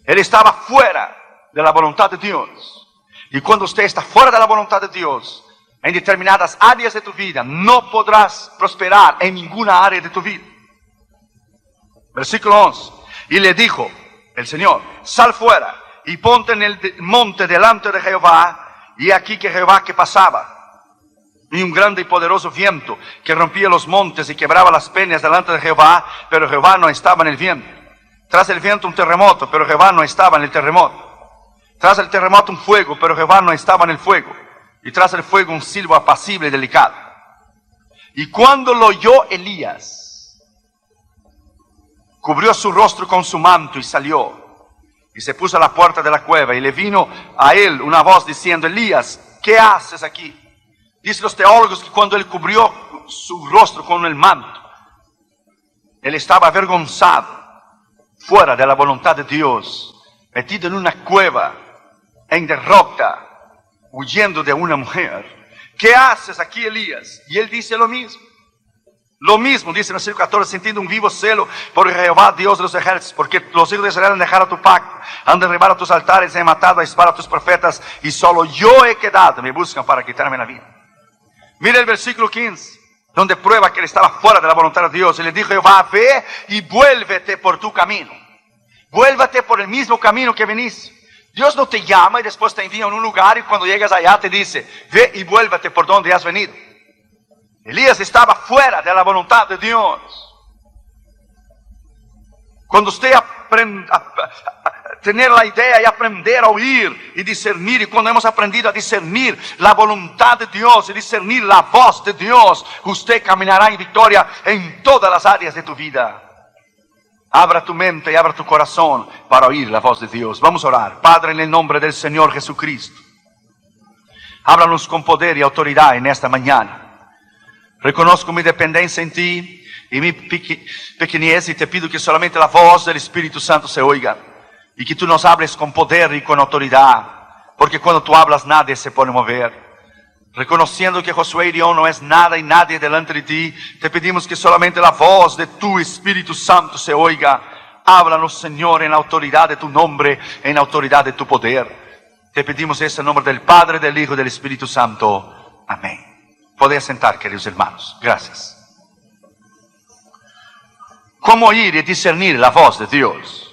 Él estaba fuera de la voluntad de Dios. Y cuando usted está fuera de la voluntad de Dios, en determinadas áreas de tu vida, no podrás prosperar en ninguna área de tu vida. Versículo 11. Y le dijo el Señor: sal fuera y ponte en el monte delante de Jehová. Y aquí que Jehová que pasaba, y un grande y poderoso viento que rompía los montes y quebraba las peñas delante de Jehová, pero Jehová no estaba en el viento. Tras el viento un terremoto, pero Jehová no estaba en el terremoto. Tras el terremoto un fuego, pero Jehová no estaba en el fuego. Y tras el fuego un silbo apacible y delicado. Y cuando lo oyó Elías, cubrió su rostro con su manto y salió. Y se puso a la puerta de la cueva, y le vino a él una voz diciendo: Elías, ¿qué haces aquí? Dicen los teólogos que cuando él cubrió su rostro con el manto, él estaba avergonzado, fuera de la voluntad de Dios, metido en una cueva, en derrota, huyendo de una mujer. ¿Qué haces aquí, Elías? Y él dice lo mismo. Lo mismo dice en el versículo 14: sintiendo un vivo celo por Jehová, Dios de los ejércitos, porque los hijos de Israel han dejado tu pacto, han derribado tus altares, han matado a espada a tus profetas, y solo yo he quedado, me buscan para quitarme la vida. Mira el versículo 15, donde prueba que él estaba fuera de la voluntad de Dios. Y le dijo Jehová: ve y vuélvete por tu camino. Vuélvete por el mismo camino que venís. Dios no te llama y después te envía a un lugar, y cuando llegas allá te dice: ve y vuélvete por donde has venido. Elías estaba fuera de la voluntad de Dios. Cuando usted aprende a tener la idea y aprender a oír y discernir, y cuando hemos aprendido a discernir la voluntad de Dios y discernir la voz de Dios, usted caminará en victoria en todas las áreas de tu vida. Abra tu mente y abra tu corazón para oír la voz de Dios. Vamos a orar. Padre, en el nombre del Señor Jesucristo, háblanos con poder y autoridad en esta mañana. Reconozco mi dependencia en ti y mi pequeñez, y te pido que solamente la voz del Espíritu Santo se oiga, y que tú nos hables con poder y con autoridad, porque cuando tú hablas nadie se puede mover. Reconociendo que Josué y yo no es nada y nadie delante de ti, te pedimos que solamente la voz de tu Espíritu Santo se oiga. Háblanos, Señor, en la autoridad de tu nombre, en la autoridad de tu poder. Te pedimos eso en nombre del Padre, del Hijo y del Espíritu Santo. Amén. Podéis sentar, queridos hermanos. Gracias. ¿Cómo oír y discernir la voz de Dios?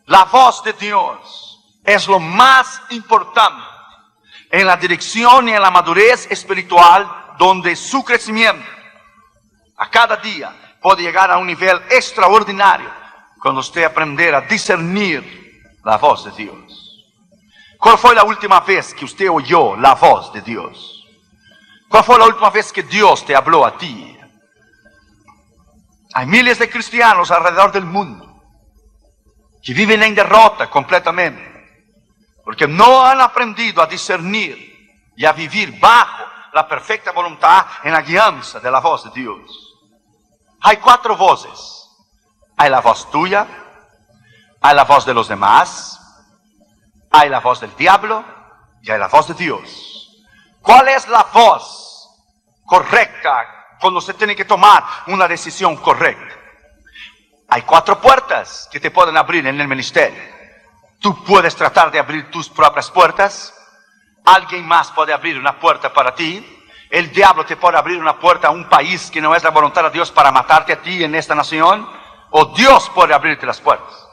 La voz de Dios es lo más importante en la dirección y en la madurez espiritual, donde su crecimiento a cada día puede llegar a un nivel extraordinario cuando usted aprender a discernir la voz de Dios. ¿Cuál fue la última vez que usted oyó la voz de Dios? ¿Cuál fue la última vez que Dios te habló a ti? Hay miles de cristianos alrededor del mundo que viven en derrota completamente, porque no han aprendido a discernir y a vivir bajo la perfecta voluntad en la guianza de la voz de Dios. Hay 4 voces. Hay la voz tuya, hay la voz de los demás, hay la voz del diablo y hay la voz de Dios. ¿Cuál es la voz correcta cuando se tiene que tomar una decisión correcta? Hay 4 puertas que te pueden abrir en el ministerio. Tú puedes tratar de abrir tus propias puertas. Alguien más puede abrir una puerta para ti. El diablo te puede abrir una puerta a un país que no es la voluntad de Dios para matarte a ti en esta nación. O Dios puede abrirte las puertas.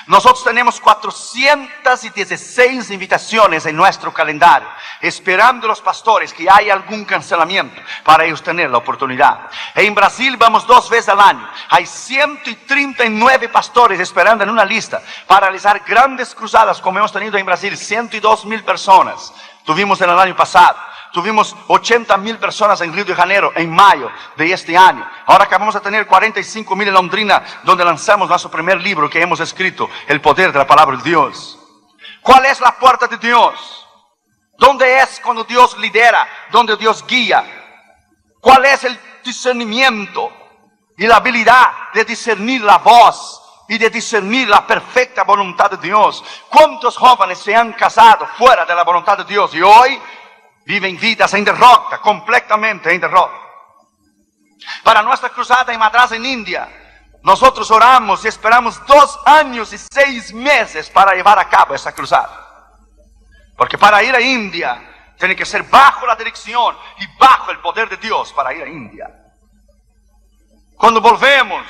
Nosotros tenemos 416 invitaciones en nuestro calendario, esperando los pastores que haya algún cancelamiento para ellos tener la oportunidad. En Brasil vamos 2 veces al año. Hay 139 pastores esperando en una lista para realizar grandes cruzadas como hemos tenido en Brasil. 102,000 personas tuvimos en el año pasado. Tuvimos 80,000 personas en Río de Janeiro en mayo de este año. Ahora acabamos de tener 45,000 en Londrina, donde lanzamos nuestro primer libro que hemos escrito, El poder de la palabra de Dios. ¿Cuál es la puerta de Dios? ¿Dónde es cuando Dios lidera? ¿Dónde Dios guía? ¿Cuál es el discernimiento y la habilidad de discernir la voz y de discernir la perfecta voluntad de Dios? ¿Cuántos jóvenes se han casado fuera de la voluntad de Dios y hoy viven vidas en derrota, completamente en derrota? Para nuestra cruzada en Madras, en India, Nosotros oramos y esperamos 2 años y 6 meses para llevar a cabo esa cruzada. Porque para ir a India, tiene que ser bajo la dirección y bajo el poder de Dios para ir a India. Cuando volvemos,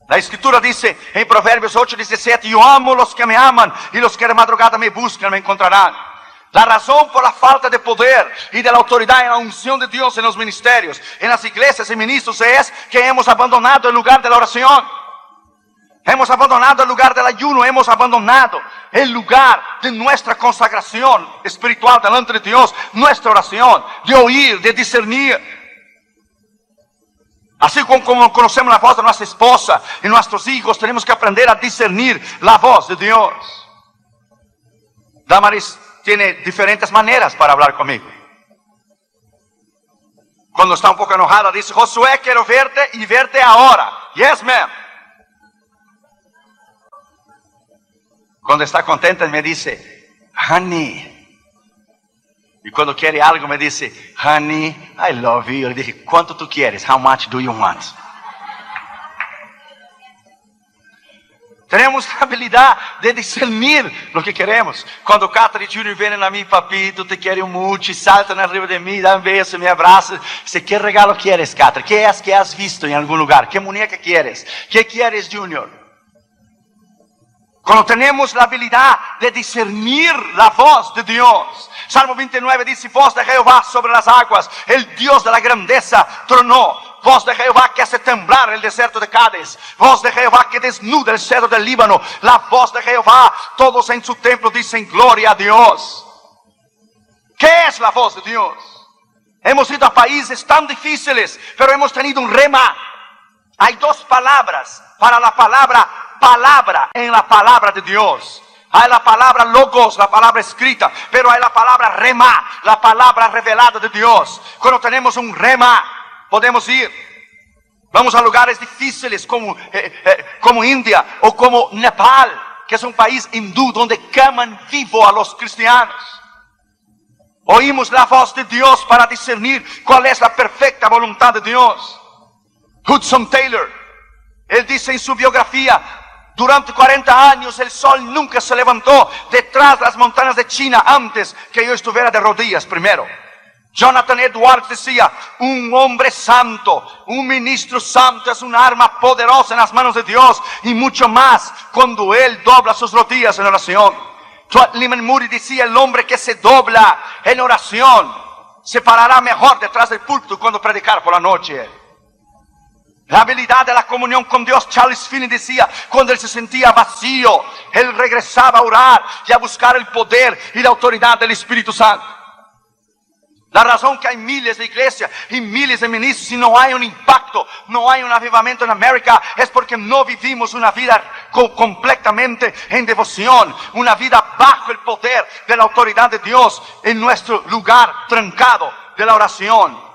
la Escritura dice en Proverbios 8:17, yo amo los que me aman y los que de madrugada me buscan me encontrarán. La razón por la falta de poder y de la autoridad en la unción de Dios en los ministerios, en las iglesias y ministros, es que hemos abandonado el lugar de la oración. Hemos abandonado el lugar del ayuno, hemos abandonado el lugar de nuestra consagración espiritual delante de Dios, nuestra oración, de oír, de discernir. Así como conocemos la voz de nuestra esposa y nuestros hijos, tenemos que aprender a discernir la voz de Dios. Damaris tiene diferentes maneras para hablar conmigo. Cuando está un poco enojada, dice, Josué, quiero verte y verte ahora. Yes, ma'am. Cuando está contenta, me dice, honey. Y cuando quiere algo, me dice, honey, I love you. Yo le dije, ¿cuánto tú quieres? How much do you want? Tenemos la habilidad de discernir lo que queremos. Cuando Catherine y Junior vienen a mí, papito, te quiero mucho, y saltan arriba de mí, dan un beso, me abrazan. Dice, ¿qué regalo quieres, Catherine? ¿Qué es que has visto en algún lugar? ¿Qué muñeca quieres? ¿Qué quieres, Junior? Cuando tenemos la habilidad de discernir la voz de Dios. Salmo 29 dice, voz de Jehová sobre las aguas, el Dios de la grandeza tronó. Voz de Jehová que hace temblar el desierto de Cádiz. Voz de Jehová que desnuda el cedro del Líbano. La voz de Jehová, todos en su templo dicen gloria a Dios. ¿Qué es la voz de Dios? Hemos ido a países tan difíciles, pero hemos tenido un rema. Hay 2 palabras para la palabra en la palabra de Dios. Hay la palabra logos, la palabra escrita, pero hay la palabra rema, la palabra revelada de Dios. Cuando tenemos un rema, podemos ir. Vamos a lugares difíciles como India o como Nepal, que es un país hindú donde queman vivo a los cristianos. Oímos la voz de Dios para discernir cuál es la perfecta voluntad de Dios. Hudson Taylor, él dice en su biografía, durante 40 años el sol nunca se levantó detrás de las montañas de China antes que yo estuviera de rodillas primero. Jonathan Edwards decía, un hombre santo, un ministro santo es un arma poderosa en las manos de Dios y mucho más cuando él dobla sus rodillas en oración. Lyman Moody decía, el hombre que se dobla en oración se parará mejor detrás del púlpito cuando predicar por la noche. La habilidad de la comunión con Dios, Charles Finney decía, cuando él se sentía vacío, él regresaba a orar y a buscar el poder y la autoridad del Espíritu Santo. La razón que hay miles de iglesias y miles de ministros y no hay un impacto, no hay un avivamiento en América, es porque no vivimos una vida completamente en devoción, una vida bajo el poder de la autoridad de Dios en nuestro lugar trancado de la oración.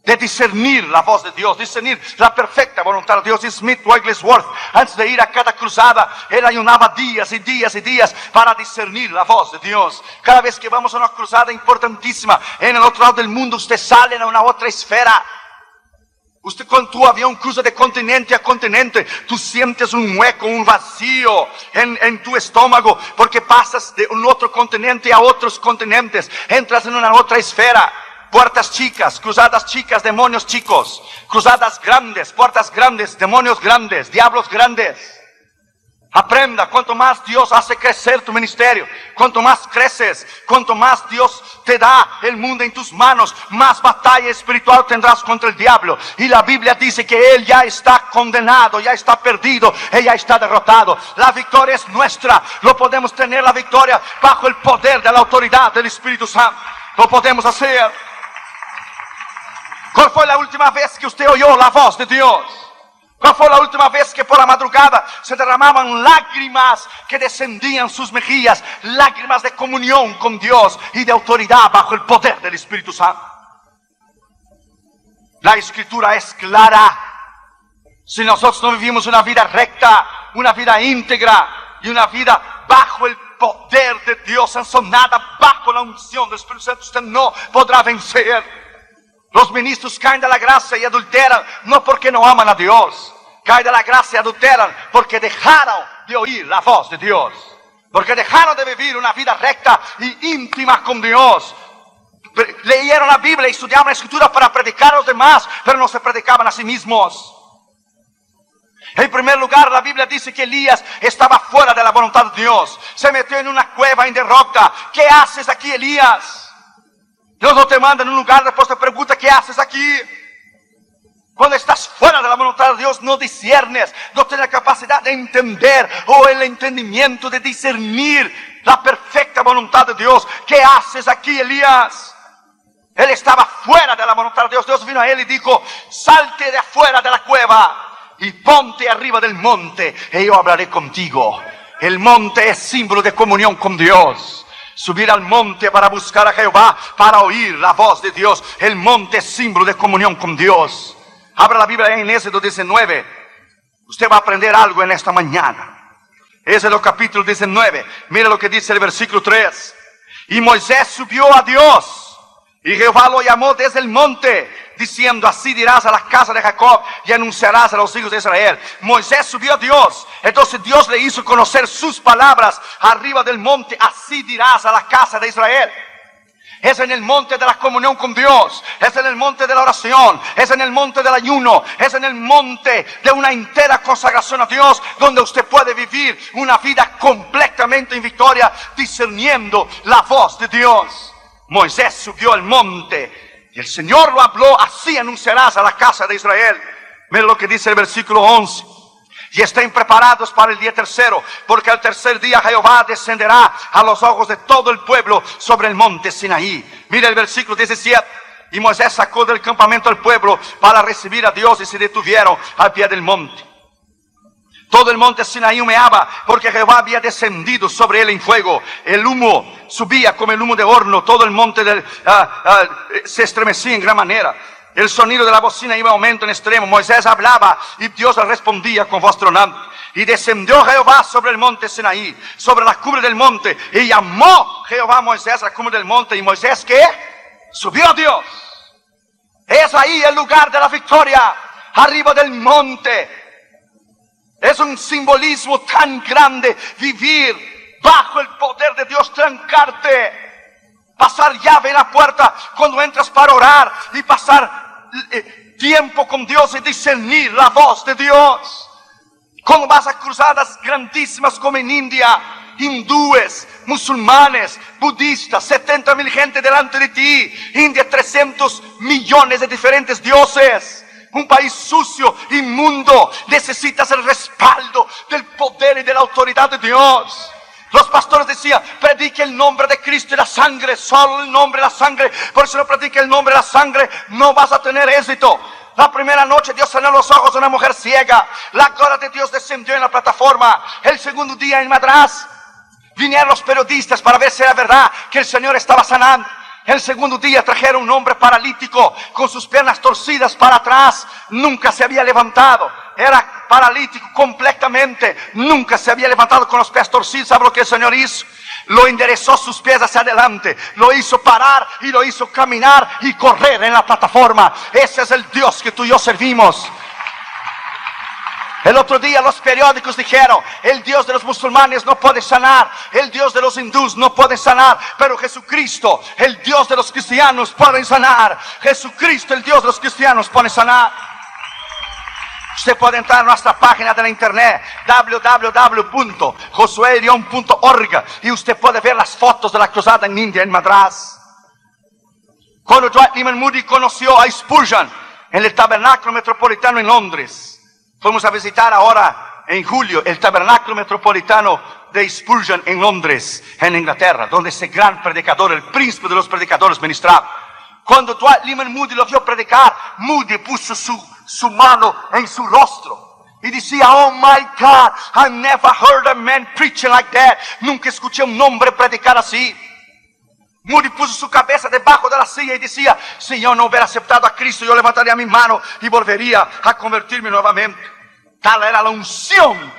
De discernir la voz de Dios, discernir la perfecta voluntad de Dios. Y Smith Wigglesworth, antes de ir a cada cruzada, él ayunaba días y días y días para discernir la voz de Dios. Cada vez que vamos a una cruzada importantísima en el otro lado del mundo, usted sale a una otra esfera. Usted con tu avión cruza de continente a continente, tú sientes un hueco, un vacío en tu estómago, porque pasas de un otro continente a otros continentes, entras en una otra esfera. Puertas chicas, cruzadas chicas, demonios chicos. Cruzadas grandes, puertas grandes, demonios grandes, diablos grandes. Aprenda, cuanto más Dios hace crecer tu ministerio, cuanto más creces, cuanto más Dios te da el mundo en tus manos, más batalla espiritual tendrás contra el diablo. Y la Biblia dice que él ya está condenado, ya está perdido, él ya está derrotado. La victoria es nuestra, lo podemos tener la victoria bajo el poder de la autoridad del Espíritu Santo. Lo podemos hacer. ¿Cuál fue la última vez que usted oyó la voz de Dios? ¿Cuál fue la última vez que por la madrugada se derramaban lágrimas que descendían sus mejillas? Lágrimas de comunión con Dios y de autoridad bajo el poder del Espíritu Santo. La Escritura es clara. Si nosotros no vivimos una vida recta, una vida íntegra y una vida bajo el poder de Dios, sazonada bajo la unción del Espíritu Santo, usted no podrá vencer. Los ministros caen de la gracia y adulteran, no porque no aman a Dios, caen de la gracia y adulteran porque dejaron de oír la voz de Dios. Porque dejaron de vivir una vida recta y íntima con Dios. Leyeron la Biblia y estudiaban la Escritura para predicar a los demás, pero no se predicaban a sí mismos. En primer lugar, la Biblia dice que Elías estaba fuera de la voluntad de Dios. Se metió en una cueva en derrota. ¿Qué haces aquí, Elías? Dios no te manda en un lugar, después te pregunta, ¿qué haces aquí? Cuando estás fuera de la voluntad de Dios, no discernes, no tienes la capacidad de entender o el entendimiento de discernir la perfecta voluntad de Dios. ¿Qué haces aquí, Elías? Él estaba fuera de la voluntad de Dios. Dios vino a él y dijo, salte de afuera de la cueva y ponte arriba del monte y yo hablaré contigo. El monte es símbolo de comunión con Dios. Subir al monte para buscar a Jehová, para oír la voz de Dios. El monte es símbolo de comunión con Dios. Abra la Biblia en Éxodo 19. Usted va a aprender algo en esta mañana. Éxodo capítulo 19. Mira lo que dice el versículo 3. Y Moisés subió a Dios, y Jehová lo llamó desde el monte, diciendo, así dirás a la casa de Jacob y anunciarás a los hijos de Israel. Moisés subió a Dios, entonces Dios le hizo conocer sus palabras arriba del monte. Así dirás a la casa de Israel. Es en el monte de la comunión con Dios, es en el monte de la oración, es en el monte del ayuno, es en el monte de una entera consagración a Dios, donde usted puede vivir una vida completamente en victoria, discerniendo la voz de Dios. Moisés subió al monte y el Señor lo habló, así anunciarás a la casa de Israel. Mira lo que dice el versículo 11. Y estén preparados para el día tercero, porque al tercer día Jehová descenderá a los ojos de todo el pueblo sobre el monte Sinaí. Mira el versículo 17. Y Moisés sacó del campamento al pueblo para recibir a Dios y se detuvieron al pie del monte. Todo el monte Sinaí humeaba porque Jehová había descendido sobre él en fuego. El humo subía como el humo de horno. Todo el monte se estremecía en gran manera. El sonido de la bocina iba en aumento en extremo. Moisés hablaba y Dios le respondía con voz tronante. Y descendió Jehová sobre el monte Sinaí, sobre la cumbre del monte. Y llamó Jehová a Moisés a la cumbre del monte. Y Moisés, ¿qué? Subió a Dios. Es ahí el lugar de la victoria, arriba del monte. Es un simbolismo tan grande, vivir bajo el poder de Dios, trancarte, pasar llave en la puerta cuando entras para orar y pasar tiempo con Dios y discernir la voz de Dios. Cuando vas a cruzadas grandísimas como en India, hindúes, musulmanes, budistas, 70,000 gente delante de ti. India, 300 millones de diferentes dioses. Un país sucio, inmundo. Necesitas el respaldo del poder y de la autoridad de Dios. Los pastores decían, predique el nombre de Cristo y la sangre, solo el nombre y la sangre. Por si no predica el nombre y la sangre, no vas a tener éxito. La primera noche Dios sanó los ojos de una mujer ciega. La gloria de Dios descendió en la plataforma. El segundo día en Madras, vinieron los periodistas para ver si era verdad que el Señor estaba sanando. El segundo día trajeron un hombre paralítico con sus piernas torcidas para atrás. Nunca se había levantado. Era paralítico completamente. Nunca se había levantado con los pies torcidos. ¿Sabe lo que el Señor hizo? Lo enderezó sus pies hacia adelante. Lo hizo parar y lo hizo caminar y correr en la plataforma. Ese es el Dios que tú y yo servimos. El otro día los periódicos dijeron, el Dios de los musulmanes no puede sanar, el Dios de los hindús no puede sanar, pero Jesucristo, el Dios de los cristianos, puede sanar. Jesucristo, el Dios de los cristianos, puede sanar. Usted puede entrar a nuestra página de la internet, www.josuelion.org, y usted puede ver las fotos de la cruzada en India, en Madras. Cuando Dwight Lyman Moody conoció a Spurgeon en el Tabernáculo Metropolitano en Londres, fuimos a visitar ahora en julio el Tabernáculo Metropolitano de Spurgeon en Londres, en Inglaterra, donde ese gran predicador, el príncipe de los predicadores, ministraba. Cuando Dwight Lyman Moody lo vio predicar, Moody puso su mano en su rostro y decía, oh my God, I never heard a man preaching like that. Nunca escuché un hombre predicar así. Moody puso su cabeza debajo de la silla y decía, si yo no hubiera aceptado a Cristo, yo levantaría mi mano y volvería a convertirme nuevamente. Tal era la unción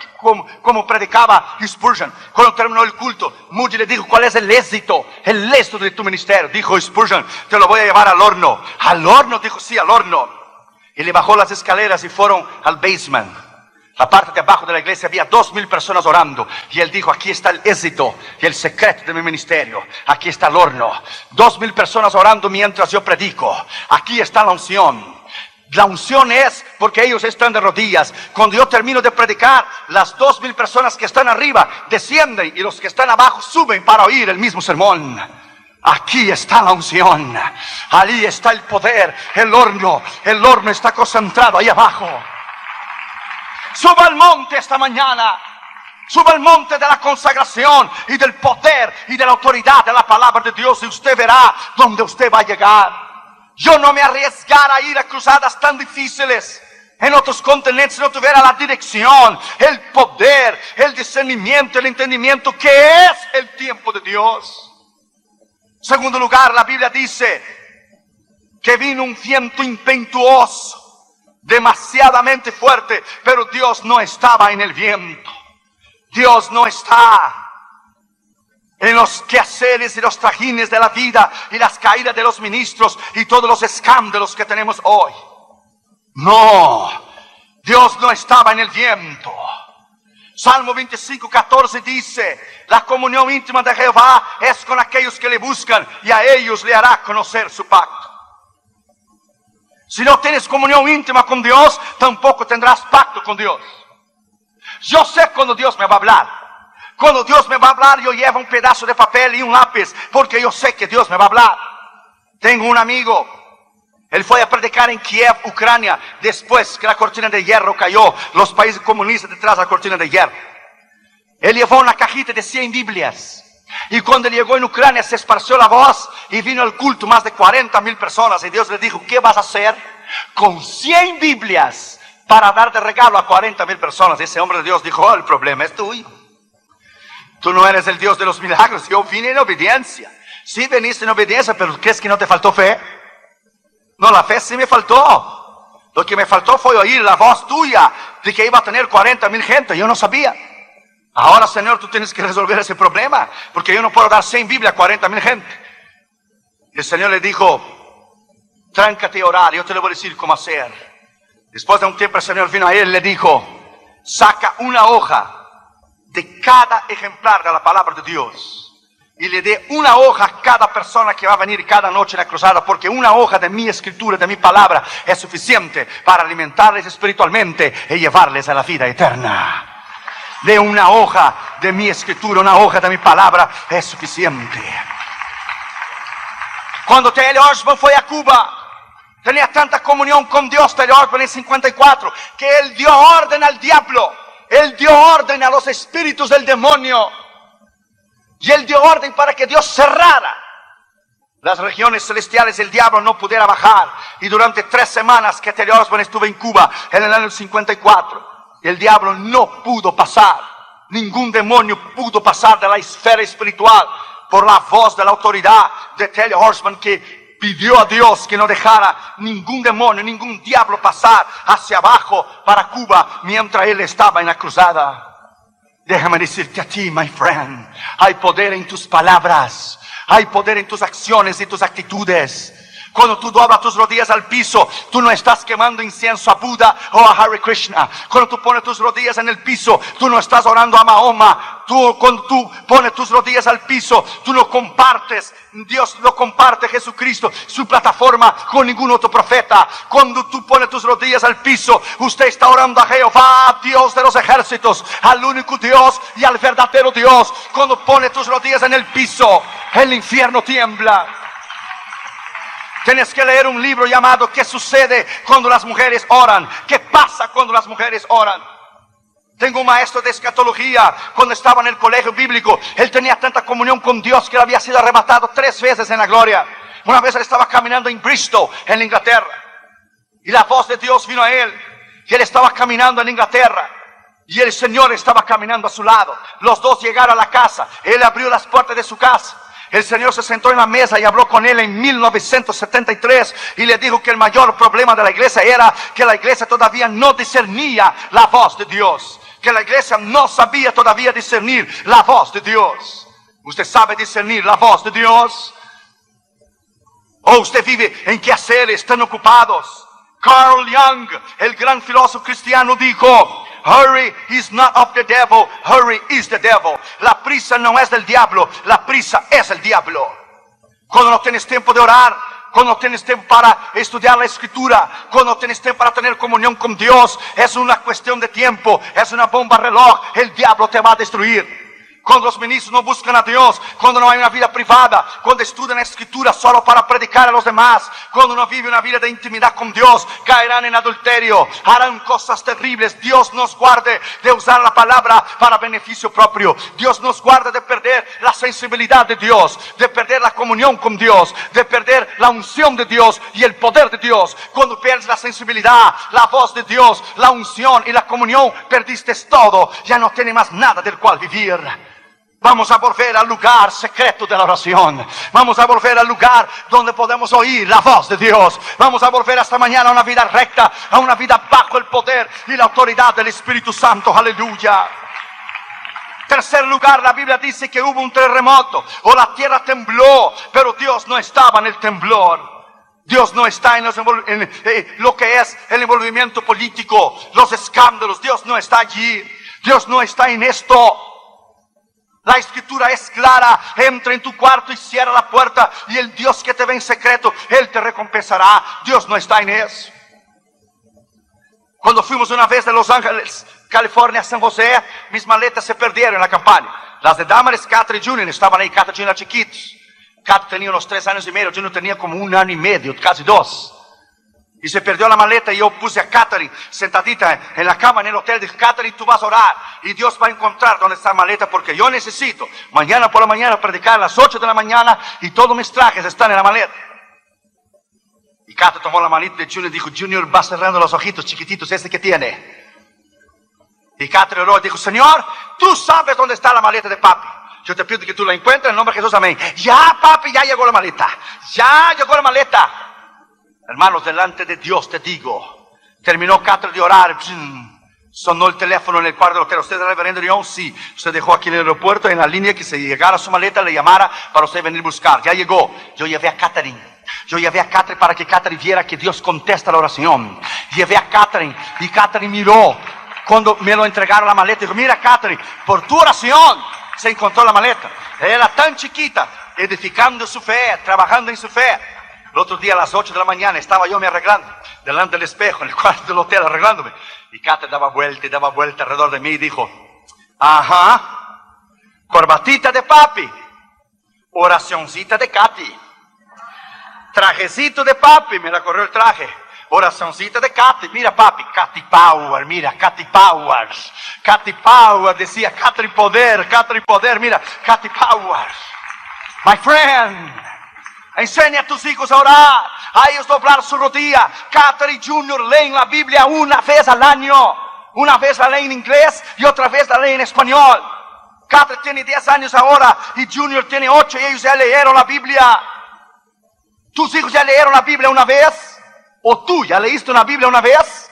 como predicaba Spurgeon. Cuando terminó el culto, Moody le dijo, ¿cuál es el éxito de tu ministerio? Dijo Spurgeon, te lo voy a llevar al horno. ¿Al horno? Dijo, sí, al horno. Y le bajó las escaleras y fueron al basement. La parte de abajo de la iglesia había 2,000 personas orando. Y él dijo, aquí está el éxito y el secreto de mi ministerio. Aquí está el horno. 2,000 personas orando mientras yo predico. Aquí está la unción. La unción es porque ellos están de rodillas. Cuando yo termino de predicar, las 2,000 personas que están arriba descienden y los que están abajo suben para oír el mismo sermón. Aquí está la unción. Allí está el poder. El horno está concentrado ahí abajo. Suba al monte esta mañana. Suba al monte de la consagración y del poder y de la autoridad de la palabra de Dios y usted verá dónde usted va a llegar. Yo no me arriesgara a ir a cruzadas tan difíciles en otros continentes si no tuviera la dirección, el poder, el discernimiento, el entendimiento que es el tiempo de Dios. En segundo lugar, la Biblia dice que vino un viento impetuoso, demasiadamente fuerte, pero Dios no estaba en el viento. Dios no está en los quehaceres y los trajines de la vida y las caídas de los ministros y todos los escándalos que tenemos hoy. No, Dios no estaba en el viento. Salmo 25:14 dice, la comunión íntima de Jehová es con aquellos que le buscan y a ellos le hará conocer su pacto. Si no tienes comunión íntima con Dios, tampoco tendrás pacto con Dios. Yo sé cuando Dios me va a hablar. Cuando Dios me va a hablar, yo llevo un pedazo de papel y un lápiz, porque yo sé que Dios me va a hablar. Tengo un amigo, él fue a predicar en Kiev, Ucrania, después que la cortina de hierro cayó, los países comunistas detrás de la cortina de hierro. Él llevó una cajita de 100 Biblias. Y cuando llegó en Ucrania se esparció la voz y vino al culto más de 40,000 personas. Y Dios le dijo, ¿qué vas a hacer con 100 Biblias para dar de regalo a 40,000 personas? Y ese hombre de Dios dijo, oh, el problema es tuyo. Tú no eres el Dios de los milagros. Yo vine en obediencia. Sí viniste en obediencia, pero ¿crees que no te faltó fe? No, la fe sí me faltó. Lo que me faltó fue oír la voz tuya de que iba a tener 40,000 gente. Yo no sabía. Ahora, Señor, tú tienes que resolver ese problema, porque yo no puedo dar 100 Biblias a 40,000 gente. Y el Señor le dijo, tráncate a orar, yo te lo voy a decir cómo hacer. Después de un tiempo el Señor vino a él y le dijo, saca una hoja de cada ejemplar de la palabra de Dios y le dé una hoja a cada persona que va a venir cada noche en la cruzada, porque una hoja de mi escritura, de mi palabra, es suficiente para alimentarles espiritualmente y llevarles a la vida eterna. De una hoja de mi escritura, una hoja de mi palabra es suficiente. Cuando T.L. Osborne fue a Cuba, tenía tanta comunión con Dios, T.L. Osborne en 54, que él dio orden al diablo, él dio orden a los espíritus del demonio, y él dio orden para que Dios cerrara las regiones celestiales, el diablo no pudiera bajar. Y durante 3 semanas que T.L. Osborne estuvo en Cuba, en el año 54, el diablo no pudo pasar. Ningún demonio pudo pasar de la esfera espiritual por la voz de la autoridad de T.L. Osborne, que pidió a Dios que no dejara ningún demonio, ningún diablo pasar hacia abajo para Cuba mientras él estaba en la cruzada. Déjame decirte a ti, my friend, hay poder en tus palabras, hay poder en tus acciones y tus actitudes. Cuando tú doblas tus rodillas al piso, tú no estás quemando incienso a Buda o a Hare Krishna. Cuando tú pones tus rodillas en el piso, tú no estás orando a Mahoma. Cuando tú pones tus rodillas al piso, tú no compartes, Dios no comparte Jesucristo, su plataforma, con ningún otro profeta. Cuando tú pones tus rodillas al piso, usted está orando a Jehová, Dios de los ejércitos, al único Dios y al verdadero Dios. Cuando pones tus rodillas en el piso, el infierno tiembla. Tienes que leer un libro llamado ¿Qué sucede cuando las mujeres oran? ¿Qué pasa cuando las mujeres oran? Tengo un maestro de escatología, cuando estaba en el colegio bíblico, él tenía tanta comunión con Dios que él había sido arrebatado 3 veces en la gloria. Una vez él estaba caminando en Bristol, en Inglaterra, y la voz de Dios vino a él, y él estaba caminando en Inglaterra, y el Señor estaba caminando a su lado. Los dos llegaron a la casa, él abrió las puertas de su casa. El Señor se sentó en la mesa y habló con él en 1973 y le dijo que el mayor problema de la iglesia era que la iglesia todavía no discernía la voz de Dios, que la iglesia no sabía todavía discernir la voz de Dios. ¿Usted sabe discernir la voz de Dios? ¿O usted vive en quehaceres tan ocupados? Carl Jung, el gran filósofo cristiano, dijo: Hurry is not of the devil, hurry is the devil. La prisa no es del diablo, la prisa es el diablo. Cuando no tienes tiempo de orar, cuando no tienes tiempo para estudiar la escritura, cuando no tienes tiempo para tener comunión con Dios, es una cuestión de tiempo, es una bomba reloj, el diablo te va a destruir. Cuando los ministros no buscan a Dios, cuando no hay una vida privada, cuando estudian la escritura solo para predicar a los demás, cuando no vive una vida de intimidad con Dios, caerán en adulterio, harán cosas terribles. Dios nos guarde de usar la palabra para beneficio propio. Dios nos guarde de perder la sensibilidad de Dios, de perder la comunión con Dios, de perder la unción de Dios y el poder de Dios. Cuando pierdes la sensibilidad, la voz de Dios, la unción y la comunión, perdiste todo, ya no tienes más nada del cual vivir. Vamos a volver al lugar secreto de la oración. Vamos a volver al lugar donde podemos oír la voz de Dios. Vamos a volver esta mañana a una vida recta, a una vida bajo el poder y la autoridad del Espíritu Santo. Aleluya. Tercer lugar, la Biblia dice que hubo un terremoto o la tierra tembló, pero Dios no estaba en el temblor. Dios no está en lo que es el envolvimiento político, los escándalos. Dios no está allí. Dios no está en esto. La escritura es clara: entra en tu cuarto y cierra la puerta, y el Dios que te ve en secreto, Él te recompensará. Dios no está en eso. Cuando fuimos una vez de Los Ángeles, California, a San José, mis maletas se perdieron en la campaña. Las de Damaris, Catherine y Junior estaban ahí. Catherine y Junior chiquitos. Catherine tenía unos 3 años y medio, Junior tenía como 1 año y medio, casi 2. Y se perdió la maleta y yo puse a Catherine sentadita en la cama en el hotel. Dije: Catherine, tú vas a orar y Dios va a encontrar dónde está la maleta, porque yo necesito mañana por la mañana predicar a las 8 de la mañana y todos mis trajes están en la maleta. Y Catherine tomó la manita de Junior y dijo: Junior, va cerrando los ojitos chiquititos, ese que tiene. Y Catherine oró y dijo: Señor, tú sabes dónde está la maleta de papi. Yo te pido que tú la encuentres en el nombre de Jesús, amén. Ya, papi, ya llegó la maleta. Ya llegó la maleta. Hermanos, delante de Dios te digo, terminó Catherine de orar, sonó el teléfono en el cuarto del hotel. ¿Usted es el reverendo León? Sí. Usted dejó aquí en el aeropuerto, en la línea, que se llegara su maleta, le llamara para usted venir a buscar. Ya llegó. Yo llevé a Catherine. Yo llevé a Catherine para que Catherine viera que Dios contesta la oración. Llevé a Catherine y Catherine miró. Cuando me lo entregaron la maleta, dijo: mira, Catherine, por tu oración se encontró la maleta. Era tan chiquita, edificando su fe, trabajando en su fe. El otro día a las 8 de la mañana estaba yo me arreglando delante del espejo en el cuarto del hotel, arreglándome. Y Catherine daba vuelta y daba vuelta alrededor de mí y dijo: ajá, corbatita de papi, oracioncita de Katy, trajecito de papi, me la corrió el traje, oracioncita de Katy. Mira, papi, Katy Power, mira, Katy Power. Katy Power, decía Catherine poder, mira, Katy Power. My friend, enseña a tus hijos a orar, a ellos doblar su rodilla. Catherine y Junior leen la Biblia una vez al año. Una vez la leen en inglés y otra vez la leen en español. Catherine tiene 10 años ahora y Junior tiene 8 y ellos ya leyeron la Biblia. ¿Tus hijos ya leyeron la Biblia una vez? ¿O tú ya leíste una Biblia una vez?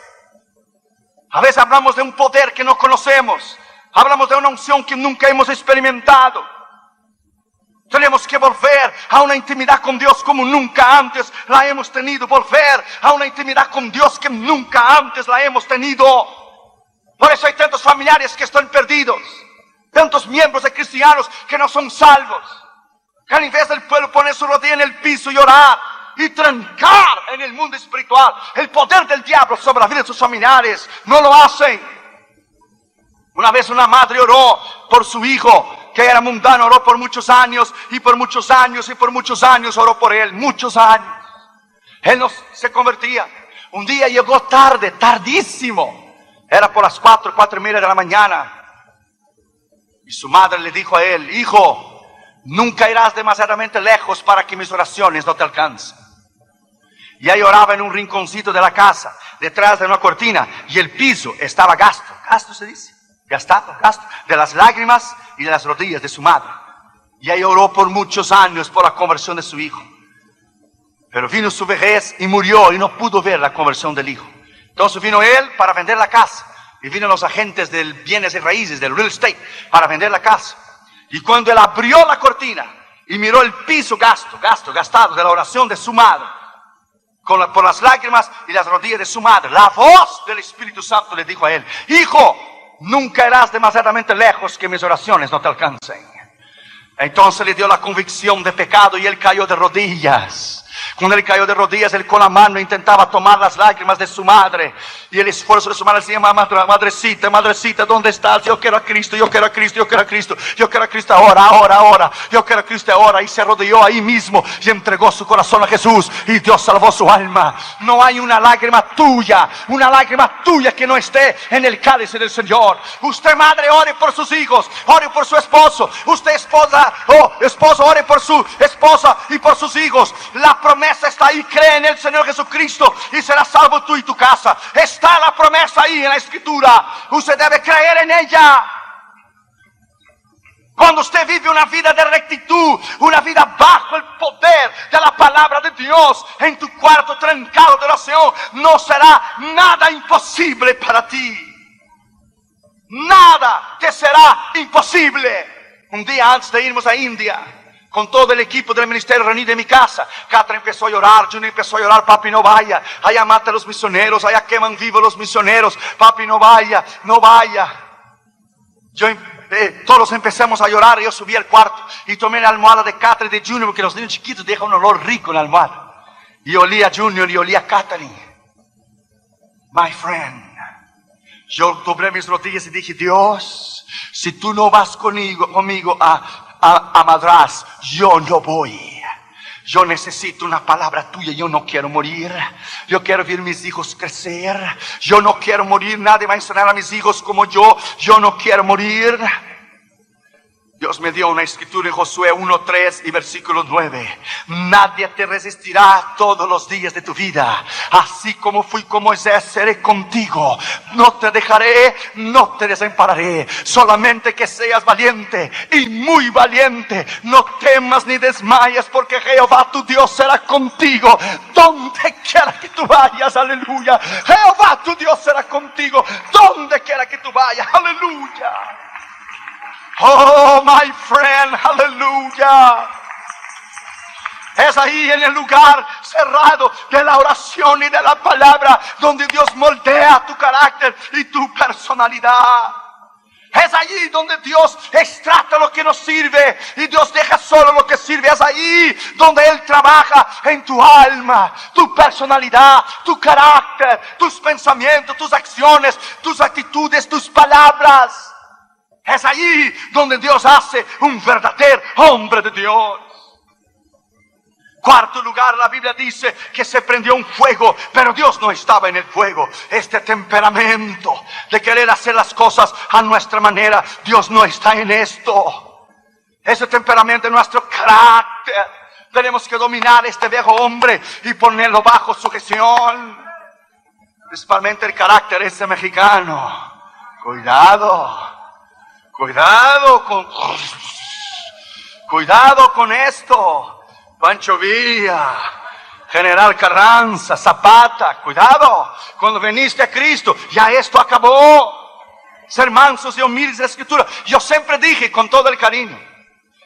A veces hablamos de un poder que no conocemos. Hablamos de una unción que nunca hemos experimentado. Tenemos que volver a una intimidad con Dios como nunca antes la hemos tenido. Volver a una intimidad con Dios que nunca antes la hemos tenido. Por eso hay tantos familiares que están perdidos. Tantos miembros de cristianos que no son salvos. Que en vez del pueblo poner su rodilla en el piso y orar y trancar en el mundo espiritual el poder del diablo sobre la vida de sus familiares, no lo hacen. Una vez una madre oró por su hijo que era mundano, oró por muchos años y por muchos años y por muchos años oró por él, muchos años. Él no se convertía. Un día llegó tarde, tardísimo. Era por las 4:30 de la mañana. Y su madre le dijo a él: hijo, nunca irás demasiadamente lejos para que mis oraciones no te alcancen. Y ahí oraba en un rinconcito de la casa, detrás de una cortina, y el piso estaba gasto se dice, gasto, de las lágrimas y de las rodillas de su madre. Y ahí oró por muchos años por la conversión de su hijo. Pero vino su vejez y murió y no pudo ver la conversión del hijo. Entonces vino él para vender la casa. Y vino los agentes del bienes y raíces, del real estate, para vender la casa. Y cuando él abrió la cortina y miró el piso gastado de la oración de su madre, por las lágrimas y las rodillas de su madre. La voz del Espíritu Santo le dijo a él: hijo, nunca irás demasiadamente lejos que mis oraciones no te alcancen. Entonces le dio la convicción de pecado y él cayó de rodillas. Cuando él cayó de rodillas, él con la mano intentaba tomar las lágrimas de su madre. Y el esfuerzo de su madre decía: madrecita, madrecita, ¿dónde estás? Yo quiero a Cristo, yo quiero a Cristo, yo quiero a Cristo. Yo quiero a Cristo ahora, ahora, ahora. Yo quiero a Cristo ahora. Y se arrodilló ahí mismo y entregó su corazón a Jesús. Y Dios salvó su alma. No hay una lágrima tuya que no esté en el cáliz del Señor. Usted, madre, ore por sus hijos, ore por su esposo. Usted, esposa, esposo, ore por su esposa y por sus hijos. La promesa está ahí: cree en el Señor Jesucristo y serás salvo tú y tu casa. Está la promesa ahí en la Escritura. Usted debe creer en ella. Cuando usted vive una vida de rectitud, una vida bajo el poder de la palabra de Dios, en tu cuarto trancado de oración, no será nada imposible para ti. Nada te será imposible. Un día antes de irnos a India, con todo el equipo del ministerio reunido en mi casa, Catra empezó a llorar, Junior empezó a llorar: papi, no vaya, allá mata a los misioneros, allá queman vivos los misioneros, papi, no vaya, no vaya. Todos empezamos a llorar. Yo subí al cuarto y tomé la almohada de Catra y de Junior, porque los niños chiquitos dejan un olor rico en la almohada. Y olía a Junior y olía a Catherine. My friend, yo doblé mis rodillas y dije: Dios, si tú no vas conmigo a Madrás, yo no voy. Yo necesito una palabra tuya. Yo no quiero morir. Yo quiero ver mis hijos crecer. Yo no quiero morir. Nadie va a enseñar a mis hijos como yo. Yo no quiero morir. Dios me dio una escritura en Josué 1:3 y versículo 9. Nadie te resistirá todos los días de tu vida. Así como fui con Moisés, seré contigo. No te dejaré, no te desampararé. Solamente que seas valiente y muy valiente. No temas ni desmayes, porque Jehová tu Dios será contigo donde quiera que tú vayas. Aleluya. Jehová tu Dios será contigo donde quiera que tú vayas. Aleluya. Oh, my friend, aleluya. Es ahí en el lugar cerrado de la oración y de la palabra donde Dios moldea tu carácter y tu personalidad. Es allí donde Dios extracta lo que nos sirve y Dios deja solo lo que sirve. Es ahí donde Él trabaja en tu alma, tu personalidad, tu carácter, tus pensamientos, tus acciones, tus actitudes, tus palabras. Es allí donde Dios hace un verdadero hombre de Dios. Cuarto lugar, la Biblia dice que se prendió un fuego, pero Dios no estaba en el fuego. Este temperamento de querer hacer las cosas a nuestra manera, Dios no está en esto. Ese temperamento es nuestro carácter. Tenemos que dominar este viejo hombre y ponerlo bajo sujeción. Principalmente el carácter ese mexicano. Cuidado con esto. Pancho Villa, General Carranza, Zapata, cuidado. Cuando viniste a Cristo, ya esto acabó. Ser mansos y humildes de la Escritura. Yo siempre dije, con todo el cariño,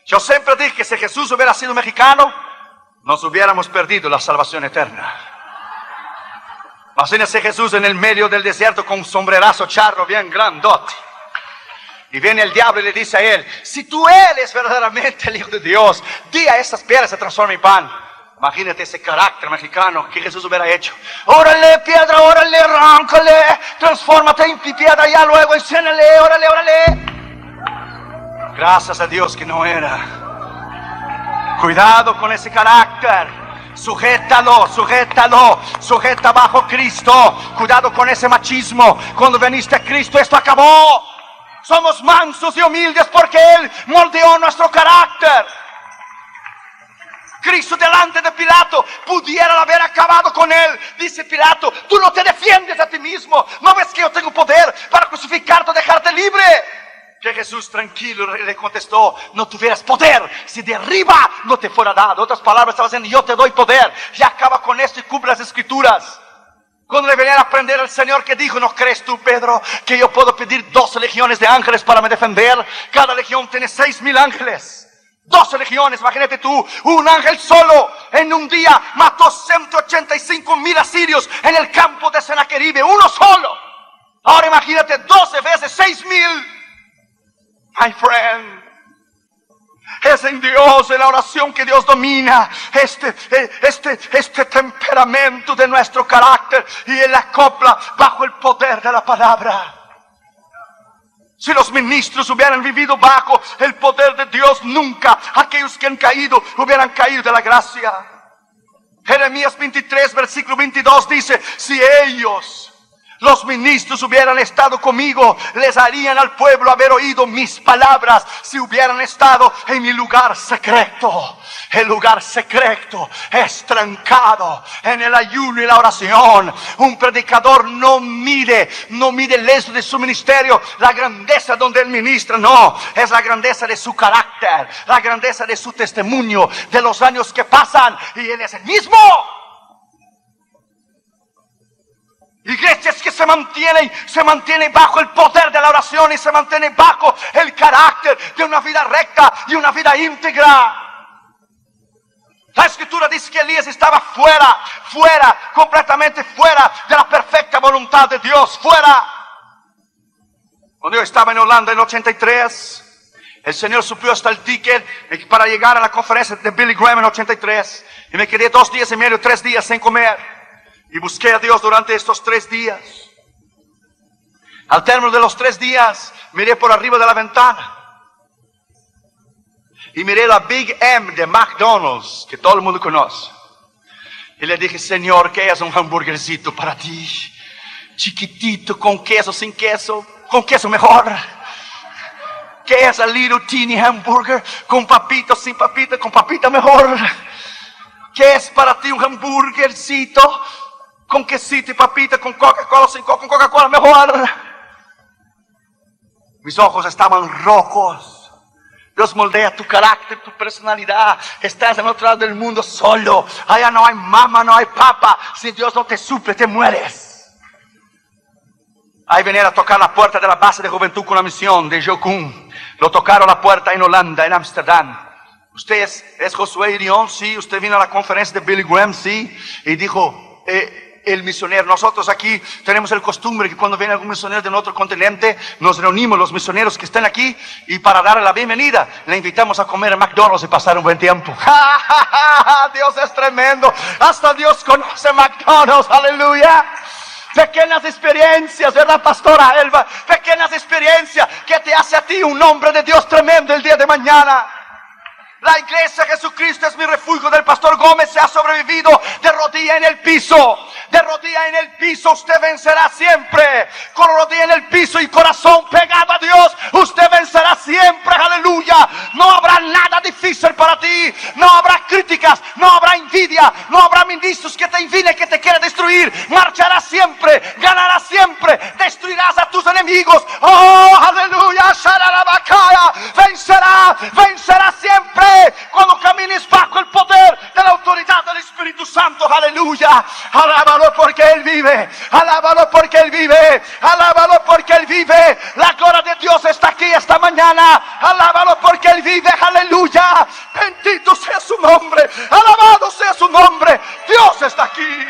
yo siempre dije que si Jesús hubiera sido mexicano, nos hubiéramos perdido la salvación eterna. Imagínese Jesús en el medio del desierto con un sombrerazo charro bien grandote. Y viene el diablo y le dice a él: si tú eres verdaderamente el Hijo de Dios, di a estas piedras se transformen en pan. Imagínate ese carácter mexicano que Jesús hubiera hecho. Órale, piedra, órale, arráncale, transfórmate en piedra, ya luego enséñale, órale. Gracias a Dios que no era. Cuidado con ese carácter. Sujétalo, sujeta bajo Cristo. Cuidado con ese machismo. Cuando viniste a Cristo, esto acabó. Somos mansos y humildes porque Él moldeó nuestro carácter. Cristo delante de Pilato pudiera haber acabado con él. Dice Pilato: tú no te defiendes a ti mismo. ¿No ves que yo tengo poder para crucificarte o dejarte libre? Que Jesús tranquilo le contestó: no tuvieras poder si de arriba no te fuera dado. Otras palabras, estaba diciendo: yo te doy poder. Ya acaba con esto y cumple las Escrituras. Cuando le venían a prender al Señor, que dijo: ¿no crees tú, Pedro, que yo puedo pedir 12 legiones de ángeles para me defender? Cada legión tiene 6,000 ángeles. 12 legiones, imagínate tú, un ángel solo en un día mató 185,000 asirios en el campo de Sennacherib, uno solo. Ahora imagínate 12 veces 6,000. My friend, es en Dios, en la oración, que Dios domina este temperamento de nuestro carácter y Él acopla bajo el poder de la palabra. Si los ministros hubieran vivido bajo el poder de Dios, nunca aquellos que han caído hubieran caído de la gracia. Jeremías 23, versículo 22 dice: si ellos, los ministros, hubieran estado conmigo, les harían al pueblo haber oído mis palabras. Si hubieran estado en mi lugar secreto. El lugar secreto es trancado en el ayuno y la oración. Un predicador no mide el éxito de su ministerio, la grandeza donde él ministra. No, es la grandeza de su carácter, la grandeza de su testimonio, de los años que pasan, y él es el mismo. Iglesias que se mantienen bajo el poder de la oración y se mantienen bajo el carácter de una vida recta y una vida íntegra. La Escritura dice que Elías estaba fuera, completamente fuera de la perfecta voluntad de Dios, fuera. Cuando yo estaba en Holanda en 83, el Señor suplió hasta el ticket para llegar a la conferencia de Billy Graham en 83, y me quedé 2 días y medio, 3 días sin comer. Y busqué a Dios durante estos 3 días. Al término de los 3 días, miré por arriba de la ventana y miré la Big M de McDonald's, que todo el mundo conoce. Y le dije: Señor, ¿qué es un hamburguercito para ti? Chiquitito, con queso, sin queso, con queso mejor. ¿Qué es a little teeny hamburger? Con papita, sin papita, con papita mejor. ¿Qué es para ti un hamburguercito? Con quesito y papita, con Coca-Cola, sin con Coca-Cola mejor. Mis ojos estaban rojos. Dios moldea tu carácter, tu personalidad. Estás en otro lado del mundo solo. Allá no hay mamá, no hay papá. Si Dios no te suple, te mueres. Ahí venía a tocar la puerta de la base de juventud con la misión de Jocum. Lo tocaron la puerta en Holanda, en Ámsterdam. Usted es Josué Irión, sí. Usted vino a la conferencia de Billy Graham, sí. Y dijo: el misionero, nosotros aquí tenemos el costumbre que cuando viene algún misionero de otro continente, nos reunimos los misioneros que están aquí, y para darle la bienvenida le invitamos a comer en McDonald's y pasar un buen tiempo. Dios es tremendo. Hasta Dios conoce McDonald's. Aleluya. Pequeñas experiencias, ¿verdad, pastora Elba? Pequeñas experiencias que te hace a ti un hombre de Dios tremendo el día de mañana. La iglesia Jesucristo es mi refugio del pastor Gómez se ha sobrevivido de rodilla en el piso. De rodilla en el piso usted vencerá siempre. Con rodilla en el piso y corazón pegado a Dios, usted vencerá siempre. Aleluya. No habrá nada difícil para ti. No habrá críticas, no habrá envidia, no habrá ministros que te envidien, que te quieran destruir. Marcharás siempre, ganarás siempre, destruirás a tus enemigos. Oh, aleluya. Vencerá siempre. Cuando camines bajo el poder de la autoridad del Espíritu Santo. Aleluya. Alábalo porque Él vive. Alábalo porque Él vive. Alábalo porque Él vive. La gloria de Dios está aquí esta mañana. Alábalo porque Él vive. Aleluya. Bendito sea su nombre. Alabado sea su nombre. Dios está aquí.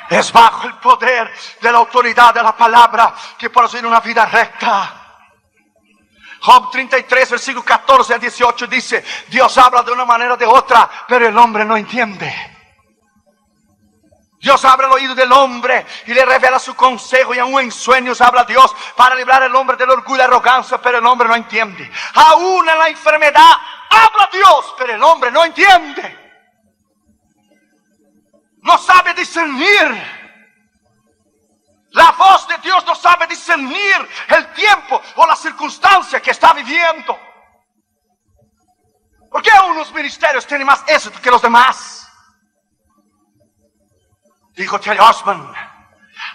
Es bajo el poder de la autoridad de la palabra que podemos vivir una vida recta. Job 33, versículo 14 a 18 dice: Dios habla de una manera o de otra, pero el hombre no entiende. Dios abre el oído del hombre y le revela su consejo, y aún en sueños habla Dios para librar al hombre del orgullo y la arrogancia, pero el hombre no entiende. Aún en la enfermedad habla Dios, pero el hombre no entiende. No sabe discernir. La voz de Dios no sabe discernir el tiempo o la circunstancia que está viviendo. ¿Por qué unos ministerios tienen más éxito que los demás? Dijo Terry Osman: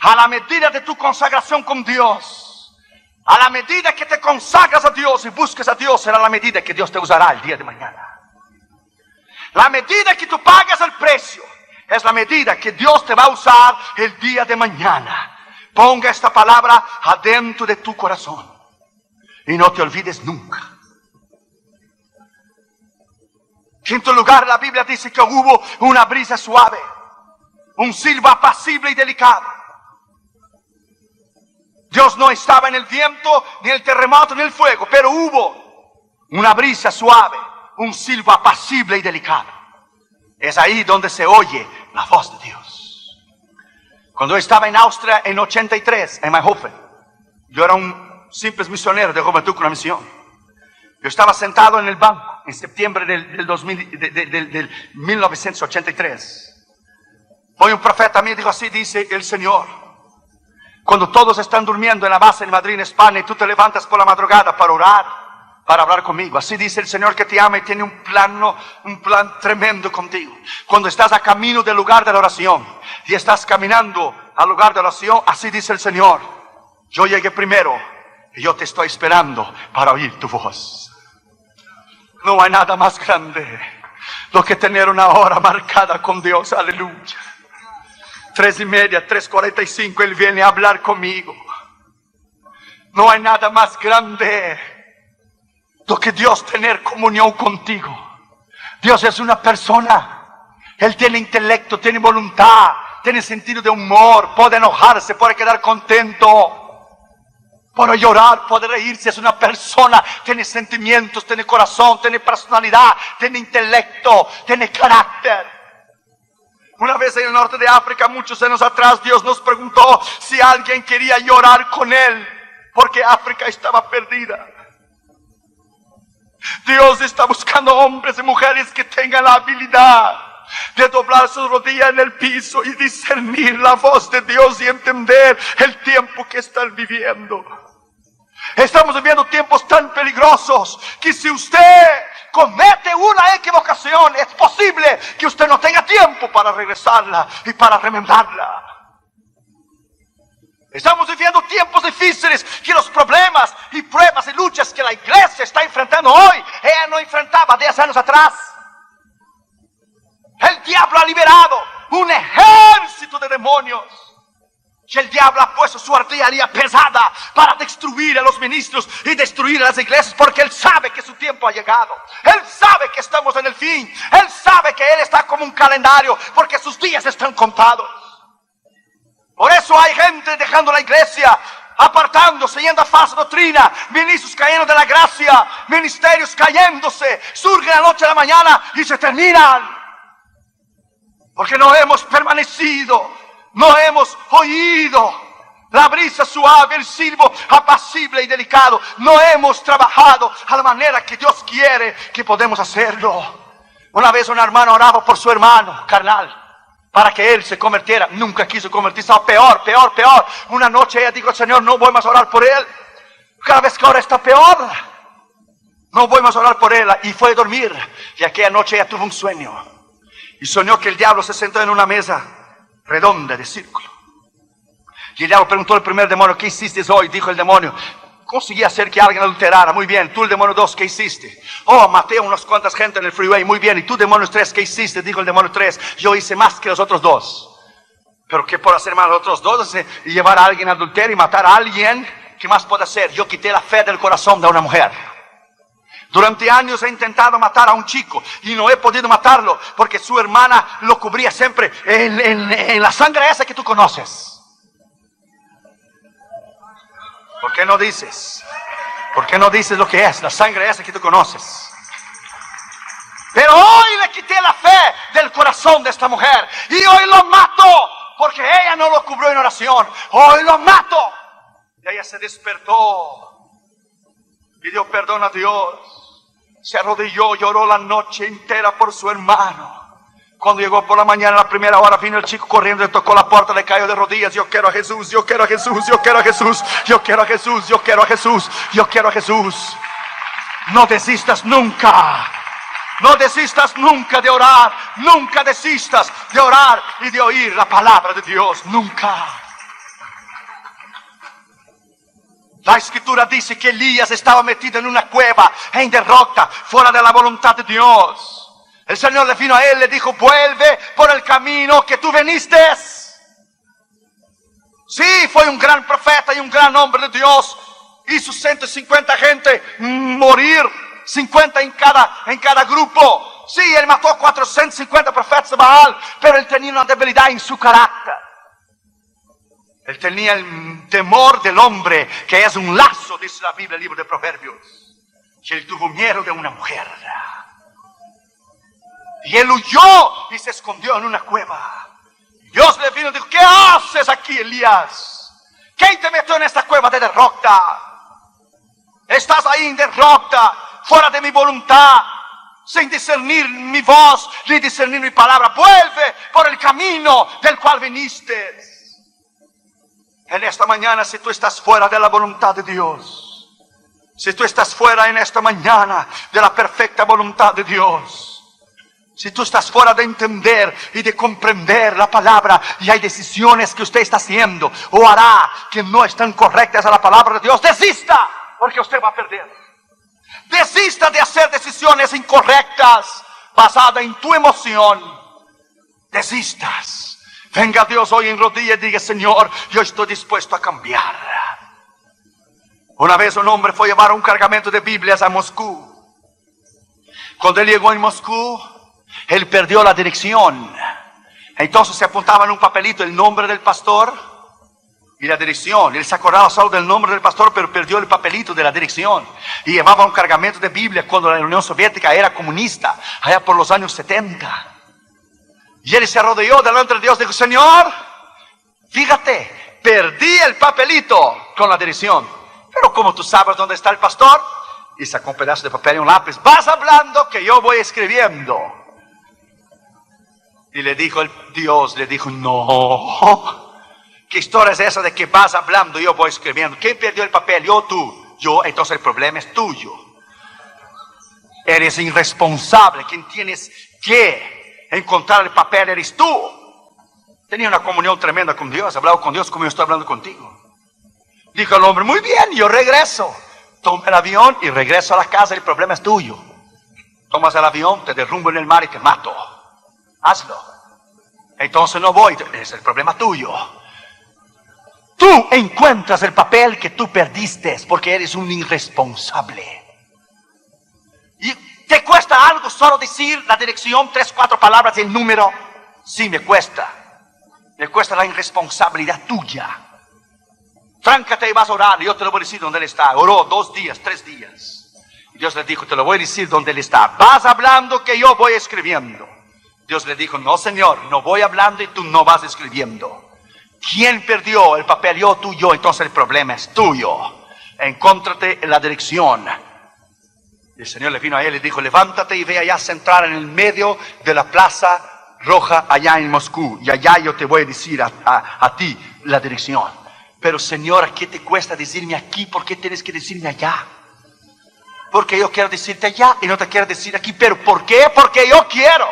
a la medida de tu consagración con Dios, a la medida que te consagras a Dios y busques a Dios, será la medida que Dios te usará el día de mañana. La medida que tú pagas el precio es la medida que Dios te va a usar el día de mañana. Ponga esta palabra adentro de tu corazón y no te olvides nunca. Quinto lugar, la Biblia dice que hubo una brisa suave, un silbo apacible y delicado. Dios no estaba en el viento, ni el terremoto, ni el fuego, pero hubo una brisa suave, un silbo apacible y delicado. Es ahí donde se oye la voz de Dios. Cuando estaba en Austria en 83, en Mayhofen, yo era un simple misionero de Juventud con una Misión. Yo estaba sentado en el banco en septiembre del 1983. Hoy un profeta a mí dijo, así dice el Señor. Cuando todos están durmiendo en la base en Madrid, en España, y tú te levantas por la madrugada para orar, para hablar conmigo. Así dice el Señor que te ama y tiene un plan tremendo contigo. Cuando estás a camino del lugar de la oración y estás caminando al lugar de oración, así dice el Señor. Yo llegué primero y yo te estoy esperando para oír tu voz. No hay nada más grande do que tener una hora marcada con Dios. Aleluya. 3:30, 3:45, Él viene a hablar conmigo. No hay nada más grande do que Dios tener comunión contigo. Dios es una persona. Él tiene intelecto, tiene voluntad, tiene sentido de humor, puede enojarse, puede quedar contento, puede llorar, puede reírse. Es una persona, tiene sentimientos, tiene corazón, tiene personalidad, tiene intelecto, tiene carácter. Una vez en el norte de África, muchos años atrás, Dios nos preguntó si alguien quería llorar con Él, porque África estaba perdida. Dios está buscando hombres y mujeres que tengan la habilidad de doblar sus rodillas en el piso y discernir la voz de Dios y entender el tiempo que están viviendo. Estamos viviendo tiempos tan peligrosos que si usted comete una equivocación, es posible que usted no tenga tiempo para regresarla y para remendarla. Estamos viviendo tiempos difíciles, que los problemas y pruebas y luchas que la iglesia está enfrentando hoy, ella no enfrentaba 10 años atrás. El diablo ha liberado un ejército de demonios. Y el diablo ha puesto su artillería pesada para destruir a los ministros y destruir a las iglesias, porque Él sabe que su tiempo ha llegado. Él sabe que estamos en el fin. Él sabe que Él está como un calendario, porque sus días están contados. Por eso hay gente dejando la iglesia, apartándose, yendo a falsa doctrina, ministros cayendo de la gracia, ministerios cayéndose, surgen la noche a la mañana y se terminan. Porque no hemos permanecido. No hemos oído la brisa suave, el silbo apacible y delicado. No hemos trabajado a la manera que Dios quiere que podemos hacerlo. Una vez una hermana oraba por su hermano carnal para que él se convirtiera. Nunca quiso convertirse. Peor. Una noche ella dijo, Señor, no voy más a orar por él. Cada vez que ahora está peor. No voy más a orar por él. Y fue a dormir. Y aquella noche ella tuvo un sueño. Y soñó que el diablo se sentó en una mesa redonda de círculo. Y el diablo preguntó al primer demonio, ¿qué hiciste hoy? Dijo el demonio, conseguí hacer que alguien adulterara. Muy bien. Tú, el demonio 2, ¿qué hiciste? Oh, maté a unas cuantas gente en el freeway. Muy bien. Y tú, demonio 3, ¿qué hiciste? Dijo el demonio 3, yo hice más que los otros dos. ¿Pero qué puedo hacer más los otros dos? Y llevar a alguien a adulterio y matar a alguien. ¿Qué más puedo hacer? Yo quité la fe del corazón de una mujer. Durante años he intentado matar a un chico y no he podido matarlo porque su hermana lo cubría siempre en la sangre esa que tú conoces. ¿Por qué no dices? ¿Por qué no dices lo que es la sangre esa que tú conoces? Pero hoy le quité la fe del corazón de esta mujer y hoy lo mato porque ella no lo cubrió en oración. Hoy lo mato. Y ella se despertó, pidió perdón a Dios. Se arrodilló, lloró la noche entera por su hermano. Cuando llegó por la mañana, a la primera hora, vino el chico corriendo, le tocó la puerta, le cayó de rodillas. Yo quiero a Jesús, yo quiero a Jesús, yo quiero a Jesús, yo quiero a Jesús, yo quiero a Jesús, yo quiero a Jesús. No desistas nunca. No desistas nunca de orar. Nunca desistas de orar y de oír la palabra de Dios. Nunca. La escritura dice que Elías estaba metido en una cueva, en derrota, fuera de la voluntad de Dios. El Señor le vino a él, le dijo, vuelve por el camino que tú viniste. Sí, fue un gran profeta y un gran hombre de Dios. Hizo 150 gente morir, 50 en cada grupo. Sí, él mató 450 profetas de Baal, pero él tenía una debilidad en su carácter. Él tenía el temor del hombre, que es un lazo, dice la Biblia, el libro de Proverbios. Y él tuvo miedo de una mujer. Y él huyó y se escondió en una cueva. Dios le vino y dijo, ¿qué haces aquí, Elías? ¿Quién te metió en esta cueva de derrota? Estás ahí en derrota, fuera de mi voluntad, sin discernir mi voz, ni discernir mi palabra. Vuelve por el camino del cual viniste. En esta mañana, si tú estás fuera de la voluntad de Dios, si tú estás fuera en esta mañana de la perfecta voluntad de Dios, si tú estás fuera de entender y de comprender la palabra, y hay decisiones que usted está haciendo o hará que no están correctas a la palabra de Dios, desista, porque usted va a perder. Desista de hacer decisiones incorrectas basadas en tu emoción. Desistas. Venga Dios hoy en rodillas y diga, Señor, yo estoy dispuesto a cambiar. Una vez un hombre fue a llevar un cargamento de Biblias a Moscú. Cuando él llegó en Moscú, él perdió la dirección. Entonces se apuntaba en un papelito el nombre del pastor y la dirección. Él se acordaba solo del nombre del pastor, pero perdió el papelito de la dirección. Y llevaba un cargamento de Biblia cuando la Unión Soviética era comunista, allá por los años 70. Y él se arrodilló delante de Dios y dijo, Señor, fíjate, perdí el papelito con la dirección. Pero como tú sabes dónde está el pastor, y sacó un pedazo de papel y un lápiz, vas hablando que yo voy escribiendo. Y le dijo Dios, le dijo, no. ¿Qué historia es esa de que vas hablando y yo voy escribiendo? ¿Quién perdió el papel? Yo, tú. Yo, entonces el problema es tuyo. Eres irresponsable. Quien tienes que encontrar el papel eres tú. Tenía una comunión tremenda con Dios. Hablaba con Dios como yo estoy hablando contigo. Dijo el hombre, muy bien, yo regreso. Toma el avión y regreso a la casa. El problema es tuyo. Tomas el avión, te derrumbo en el mar y te mato. Hazlo. Entonces no voy. Es el problema tuyo. Tú encuentras el papel que tú perdiste porque eres un irresponsable. Y ¿te cuesta algo solo decir la dirección, 3, 4 palabras y el número? Sí, me cuesta. Me cuesta la irresponsabilidad tuya. Tráncate y vas a orar. Yo te lo voy a decir dónde él está. Oró 2 días, 3 días. Y Dios le dijo, te lo voy a decir dónde él está. Vas hablando que yo voy escribiendo. Dios le dijo, no Señor, no voy hablando y tú no vas escribiendo. ¿Quién perdió el papel? Yo, tú, yo. Entonces el problema es tuyo. Encóntrate en la dirección. El Señor le vino a él y dijo, levántate y ve allá a centrar en el medio de la plaza roja allá en Moscú. Y allá yo te voy a decir a ti la dirección. Pero Señor, ¿qué te cuesta decirme aquí? ¿Por qué tienes que decirme allá? Porque yo quiero decirte allá y no te quiero decir aquí. ¿Pero por qué? Porque yo quiero.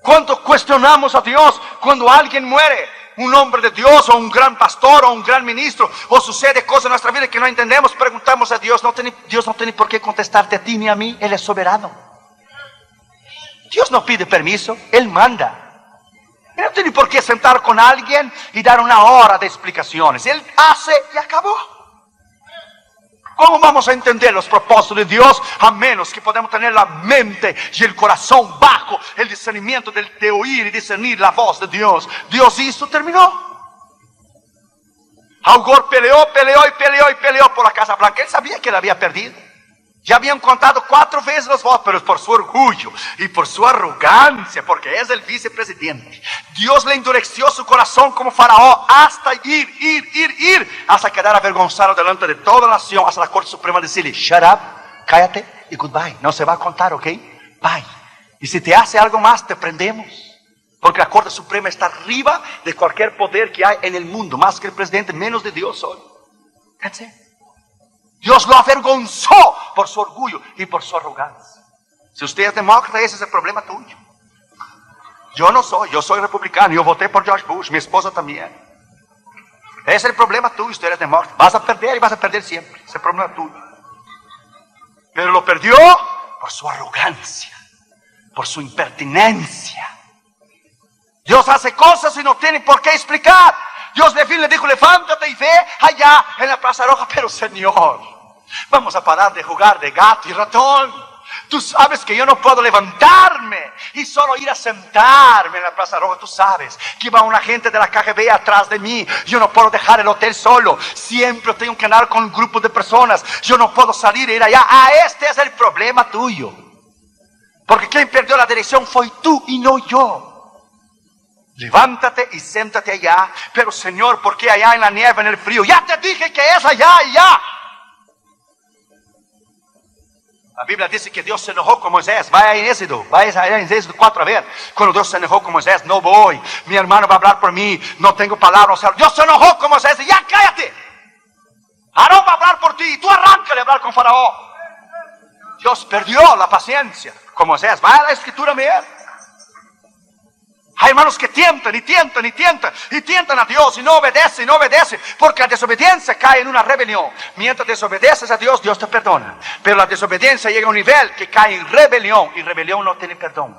Cuando cuestionamos a Dios, cuando alguien muere, un hombre de Dios o un gran pastor o un gran ministro, o sucede cosas en nuestra vida que no entendemos, preguntamos a Dios. Dios no tiene por qué contestarte a ti ni a mí. Él es soberano. Dios no pide permiso, Él manda. Él no tiene por qué sentar con alguien y dar 1 hora de explicaciones. Él hace y acabó. ¿Cómo vamos a entender los propósitos de Dios a menos que podamos tener la mente y el corazón bajo el discernimiento de oír y discernir la voz de Dios? Dios hizo, terminó. Augor peleó por la Casa Blanca. Él sabía que la había perdido. Ya habían contado 4 veces los votos, pero por su orgullo y por su arrogancia, porque es el vicepresidente, Dios le endureció su corazón como faraón hasta ir, hasta quedar avergonzado delante de toda la nación, hasta la Corte Suprema decirle, shut up, cállate y goodbye. No se va a contar, ¿ok? Bye. Y si te hace algo más, te prendemos. Porque la Corte Suprema está arriba de cualquier poder que hay en el mundo, más que el presidente, menos de Dios hoy. That's it. Dios lo avergonzó por su orgullo y por su arrogancia. Si usted es demócrata, ese es el problema tuyo. Yo no soy, yo soy republicano, yo voté por George Bush, mi esposa también. Ese es el problema tuyo, usted es demócrata. Vas a perder y vas a perder siempre, ese es el problema tuyo. Pero lo perdió por su arrogancia, por su impertinencia. Dios hace cosas y no tiene por qué explicar. Dios le dijo, levántate y ve allá en la Plaza Roja. Pero Señor, vamos a parar de jugar de gato y ratón. Tú sabes que yo no puedo levantarme y solo ir a sentarme en la Plaza Roja. Tú sabes que va un agente de la KGB atrás de mí. Yo no puedo dejar el hotel solo. Siempre tengo que andar con un grupo de personas. Yo no puedo salir e ir allá. Este es el problema tuyo. Porque quien perdió la dirección fue tú y no yo. Levántate y siéntate allá. Pero Señor, ¿por qué allá en la nieve, en el frío? Ya te dije que es allá y ya. La Biblia dice que Dios se enojó con Moisés. Vaya en Éxodo 4 a ver. Cuando Dios se enojó con Moisés, no voy. Mi hermano va a hablar por mí. No tengo palabras. Dios se enojó con Moisés. Y ya cállate. Aarón va a hablar por ti. Tú arráncale a hablar con Faraón. Dios perdió la paciencia con Moisés. Vaya a la escritura, mira. Hay hermanos que tientan a Dios y no obedecen, porque la desobediencia cae en una rebelión. Mientras desobedeces a Dios, Dios te perdona. Pero la desobediencia llega a un nivel que cae en rebelión, y rebelión no tiene perdón.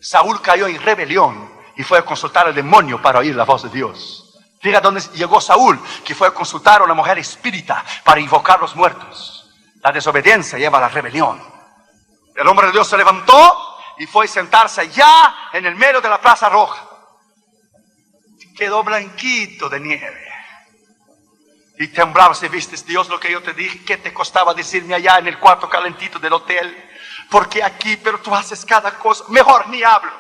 Saúl cayó en rebelión y fue a consultar al demonio para oír la voz de Dios. Fíjate dónde llegó Saúl, que fue a consultar a una mujer espírita para invocar a los muertos. La desobediencia lleva a la rebelión. El hombre de Dios se levantó y fue a sentarse allá en el medio de la Plaza Roja. Quedó blanquito de nieve. Y temblaba. Si viste, Dios, lo que yo te dije, ¿qué te costaba decirme allá en el cuarto calentito del hotel? Porque aquí, pero tú haces cada cosa. Mejor ni hablo.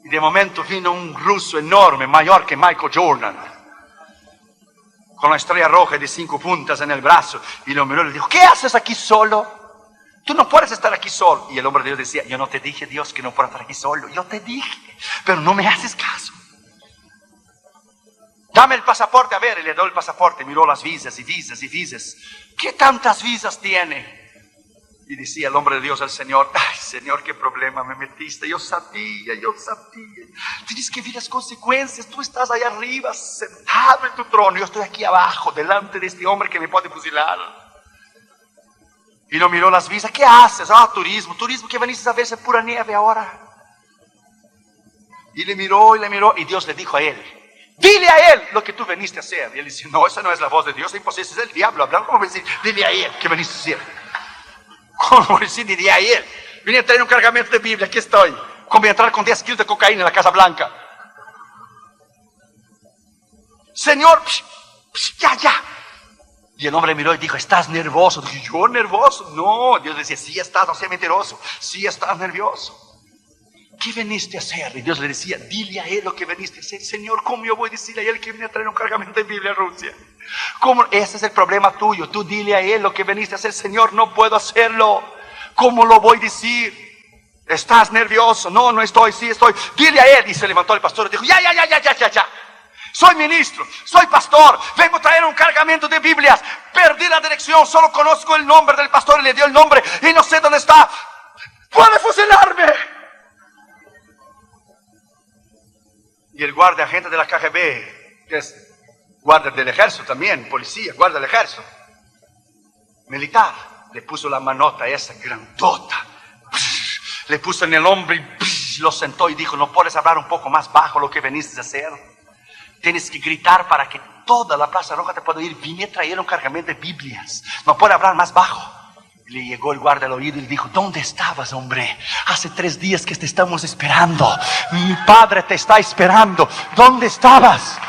Y de momento vino un ruso enorme, mayor que Michael Jordan, con la estrella roja de 5 puntas en el brazo. Y lo miró y le dijo, ¿qué haces aquí solo? Tú no puedes estar aquí solo. Y el hombre de Dios decía, yo no te dije, Dios, que no puedo estar aquí solo. Yo te dije, pero no me haces caso. Dame el pasaporte, a ver. Y le doy el pasaporte. Miró las visas y visas y visas. ¿Qué tantas visas tiene? Y decía el hombre de Dios al Señor, ay Señor, qué problema me metiste. Yo sabía. Tienes que ver las consecuencias. Tú estás allá arriba, sentado en tu trono. Yo estoy aquí abajo, delante de este hombre que me puede fusilar. Y no miró las visas. ¿Qué haces? Turismo que veniste a verse pura nieve ahora. Y le miró. Y Dios le dijo a él, dile a él lo que tú veniste a hacer. Y él dice, no, esa no es la voz de Dios, es imposible, es el diablo hablando. ¿Cómo decir? Dile a él que veniste a hacer. ¿Cómo decir? Dile a él. Vine a traer un cargamento de Biblia, aquí estoy. Como voy a entrar con 10 kilos de cocaína en la Casa Blanca. Señor, ya. Y el hombre miró y dijo, ¿estás nervioso? Dije, ¿yo nervioso? No. Dios decía, sí estás, no seas mentiroso. Sí estás nervioso. ¿Qué veniste a hacer? Y Dios le decía, dile a él lo que veniste a hacer. Señor, ¿cómo yo voy a decirle a él que viene a traer un cargamento de Biblia a Rusia? ¿Cómo? Ese es el problema tuyo. Tú dile a él lo que veniste a hacer. Señor, no puedo hacerlo. ¿Cómo lo voy a decir? ¿Estás nervioso? No estoy, sí estoy. Dile a él. Y se levantó el pastor y dijo, ya. Soy ministro, soy pastor, vengo a traer un cargamento de Biblias. Perdí la dirección, solo conozco el nombre del pastor y le dio el nombre y no sé dónde está. ¡Puede fusilarme! Y el guardia agente de la KGB, que es guardia del ejército también, policía, guardia del ejército, militar, le puso la manota esa grandota, le puso en el hombro y lo sentó y dijo, ¿no puedes hablar un poco más bajo lo que veniste a hacer? Tienes que gritar para que toda la Plaza Roja te pueda oír. Vine a traer un cargamento de Biblias. No puede hablar más bajo. Y le llegó el guardia al oído y le dijo, ¿dónde estabas, hombre? Hace 3 días que te estamos esperando. Mi padre te está esperando. ¿Dónde estabas?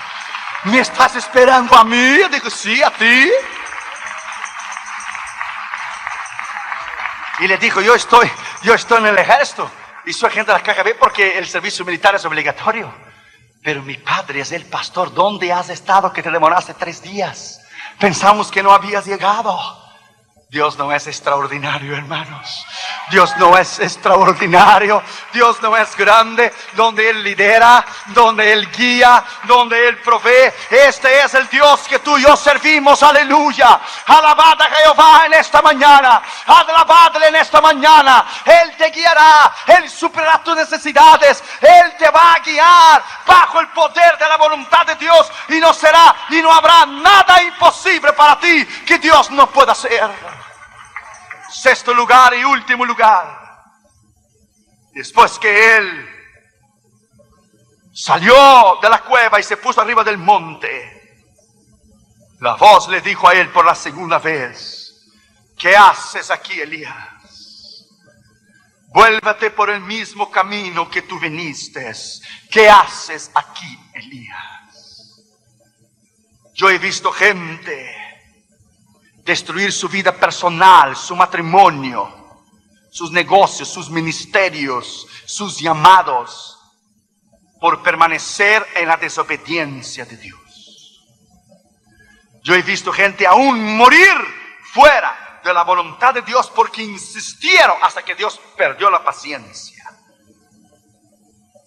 ¿Me estás esperando a mí? Yo digo, sí, a ti. Y le dijo, yo estoy en el ejército y soy agente de la KGB porque el servicio militar es obligatorio. Pero mi padre es el pastor. ¿Dónde has estado que te demoraste 3 días? Pensamos que no habías llegado. Dios no es extraordinario, hermanos. Dios no es extraordinario. Dios no es grande. Donde Él lidera, donde Él guía, donde Él provee. Este es el Dios que tú y yo servimos. Aleluya. Alabad a Jehová en esta mañana. Alabadle en esta mañana. Él te guiará. Él superará tus necesidades. Él te va a guiar bajo el poder de la voluntad de Dios. Y no será y no habrá nada imposible para ti que Dios no pueda hacer. sexto lugar y último lugar. Después que él salió de la cueva y se puso arriba del monte, la voz le dijo a él por la segunda vez: ¿qué haces aquí, Elías? Vuélvete por el mismo camino que tú viniste. ¿Qué haces aquí, Elías? Yo he visto gente destruir su vida personal, su matrimonio, sus negocios, sus ministerios, sus llamados, por permanecer en la desobediencia de Dios. Yo he visto gente aún morir fuera de la voluntad de Dios porque insistieron hasta que Dios perdió la paciencia.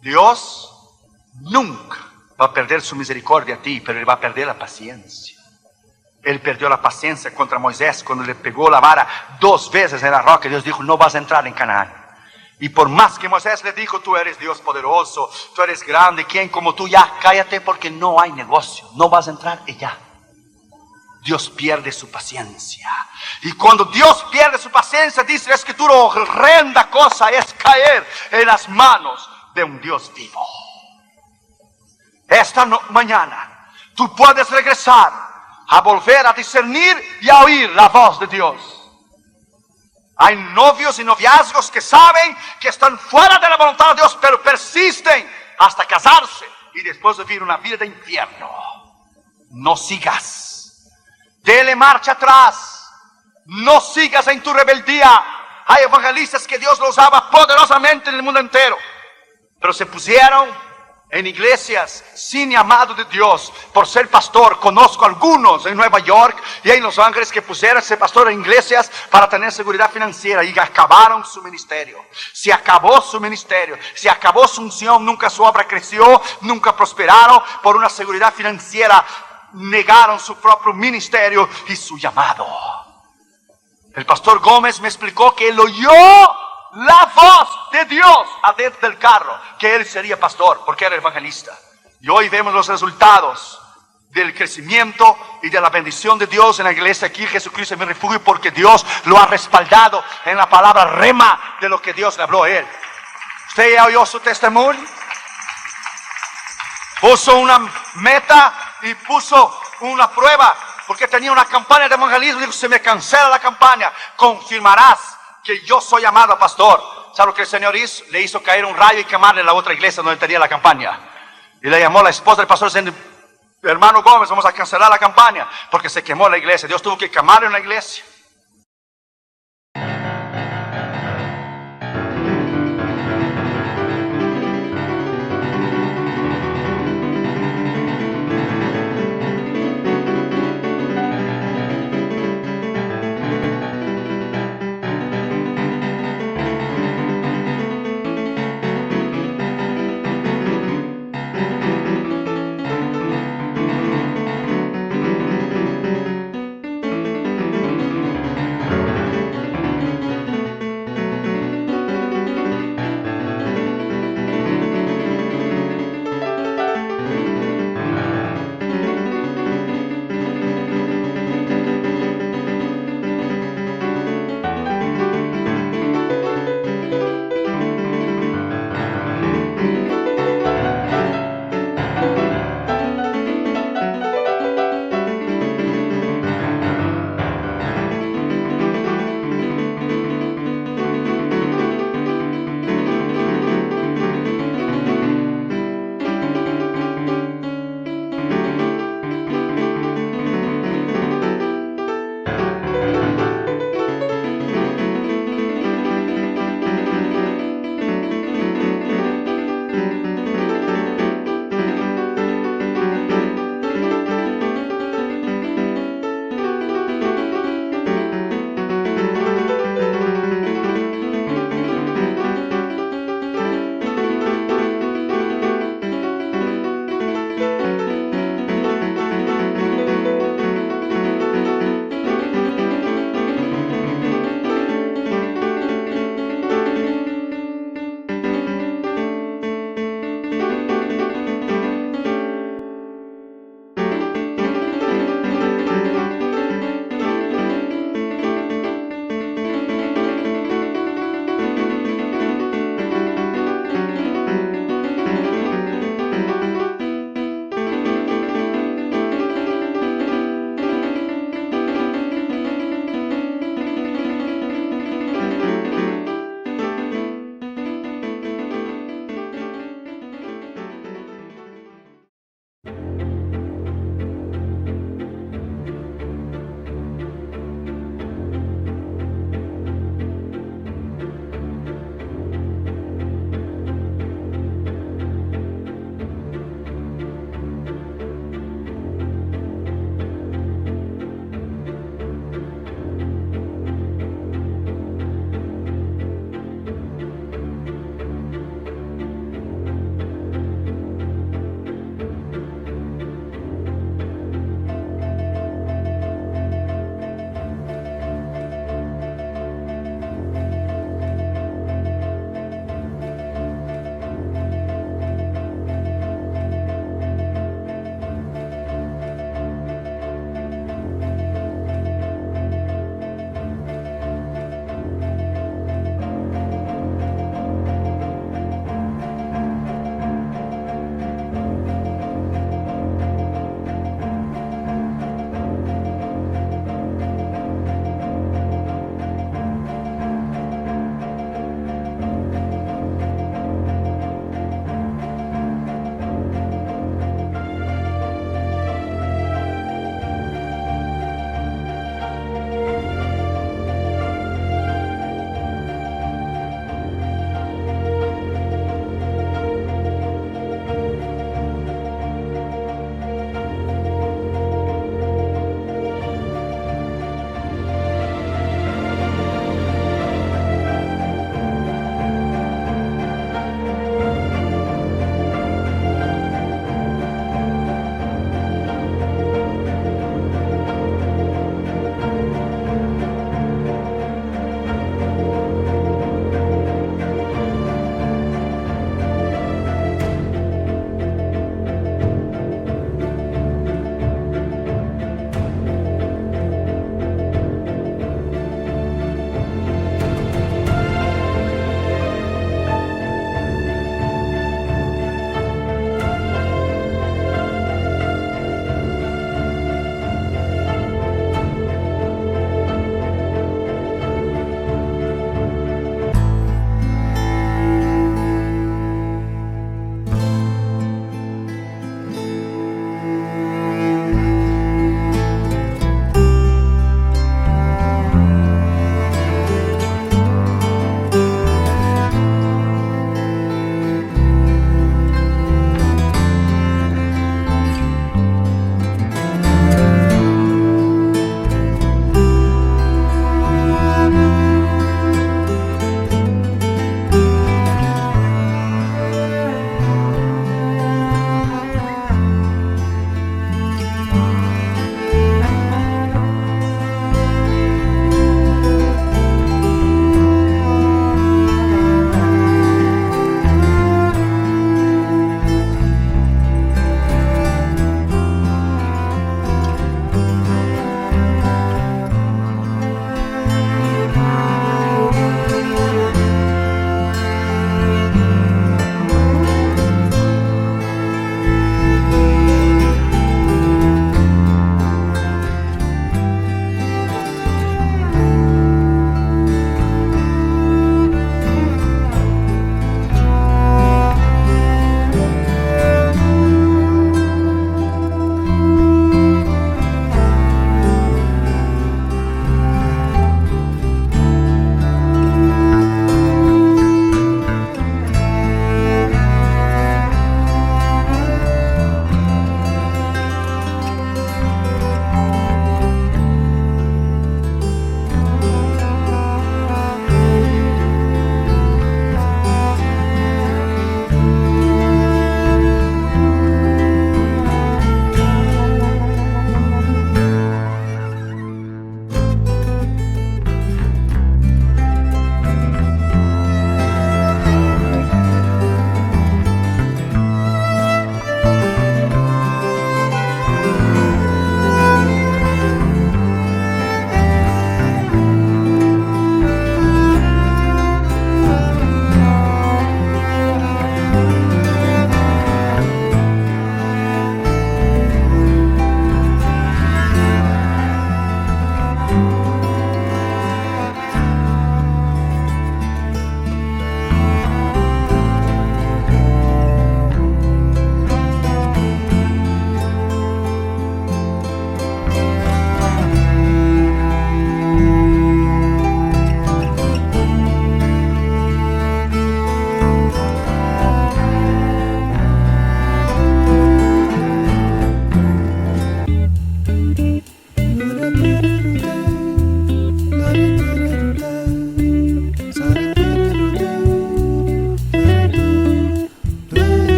Dios nunca va a perder su misericordia a ti, pero Él va a perder la paciencia. Él perdió la paciencia contra Moisés cuando le pegó la vara 2 veces en la roca. Dios dijo: no vas a entrar en Canaán. Y por más que Moisés le dijo: tú eres Dios poderoso, tú eres grande, ¿quién como tú? Ya cállate, porque no hay negocio, no vas a entrar y ya. Dios pierde su paciencia. Y cuando Dios pierde su paciencia, dice la Escritura, horrenda cosa es caer en las manos de un Dios vivo. Esta mañana tú puedes regresar a volver a discernir y a oír la voz de Dios. Hay novios y noviazgos que saben que están fuera de la voluntad de Dios, pero persisten hasta casarse y después vivir una vida de infierno. No sigas. Dele marcha atrás. No sigas en tu rebeldía. Hay evangelistas que Dios los usaba poderosamente en el mundo entero, pero se pusieron en iglesias sin llamado de Dios por ser pastor. Conozco algunos en Nueva York y en Los Ángeles que pusieron ese pastor en iglesias para tener seguridad financiera y acabaron su ministerio. Se acabó su ministerio, se acabó su unción, nunca su obra creció, nunca prosperaron por una seguridad financiera. Negaron su propio ministerio y su llamado. El pastor Gómez me explicó que él oyó la voz de Dios adentro del carro, que él sería pastor porque era evangelista. Y hoy vemos los resultados del crecimiento y de la bendición de Dios en la iglesia aquí. Jesucristo es mi refugio, porque Dios lo ha respaldado en la palabra rema de lo que Dios le habló a él. ¿Usted ya oyó su testimonio? Puso una meta y puso una prueba, porque tenía una campaña de evangelismo. Dijo: se me cancela la campaña, confirmarás que yo soy llamado pastor. ¿Sabe lo que el Señor hizo? Le hizo caer un rayo y quemarle la otra iglesia donde tenía la campaña. Y le llamó a la esposa del pastor diciendo: hermano Gómez, vamos a cancelar la campaña porque se quemó la iglesia. Dios tuvo que quemar en la iglesia.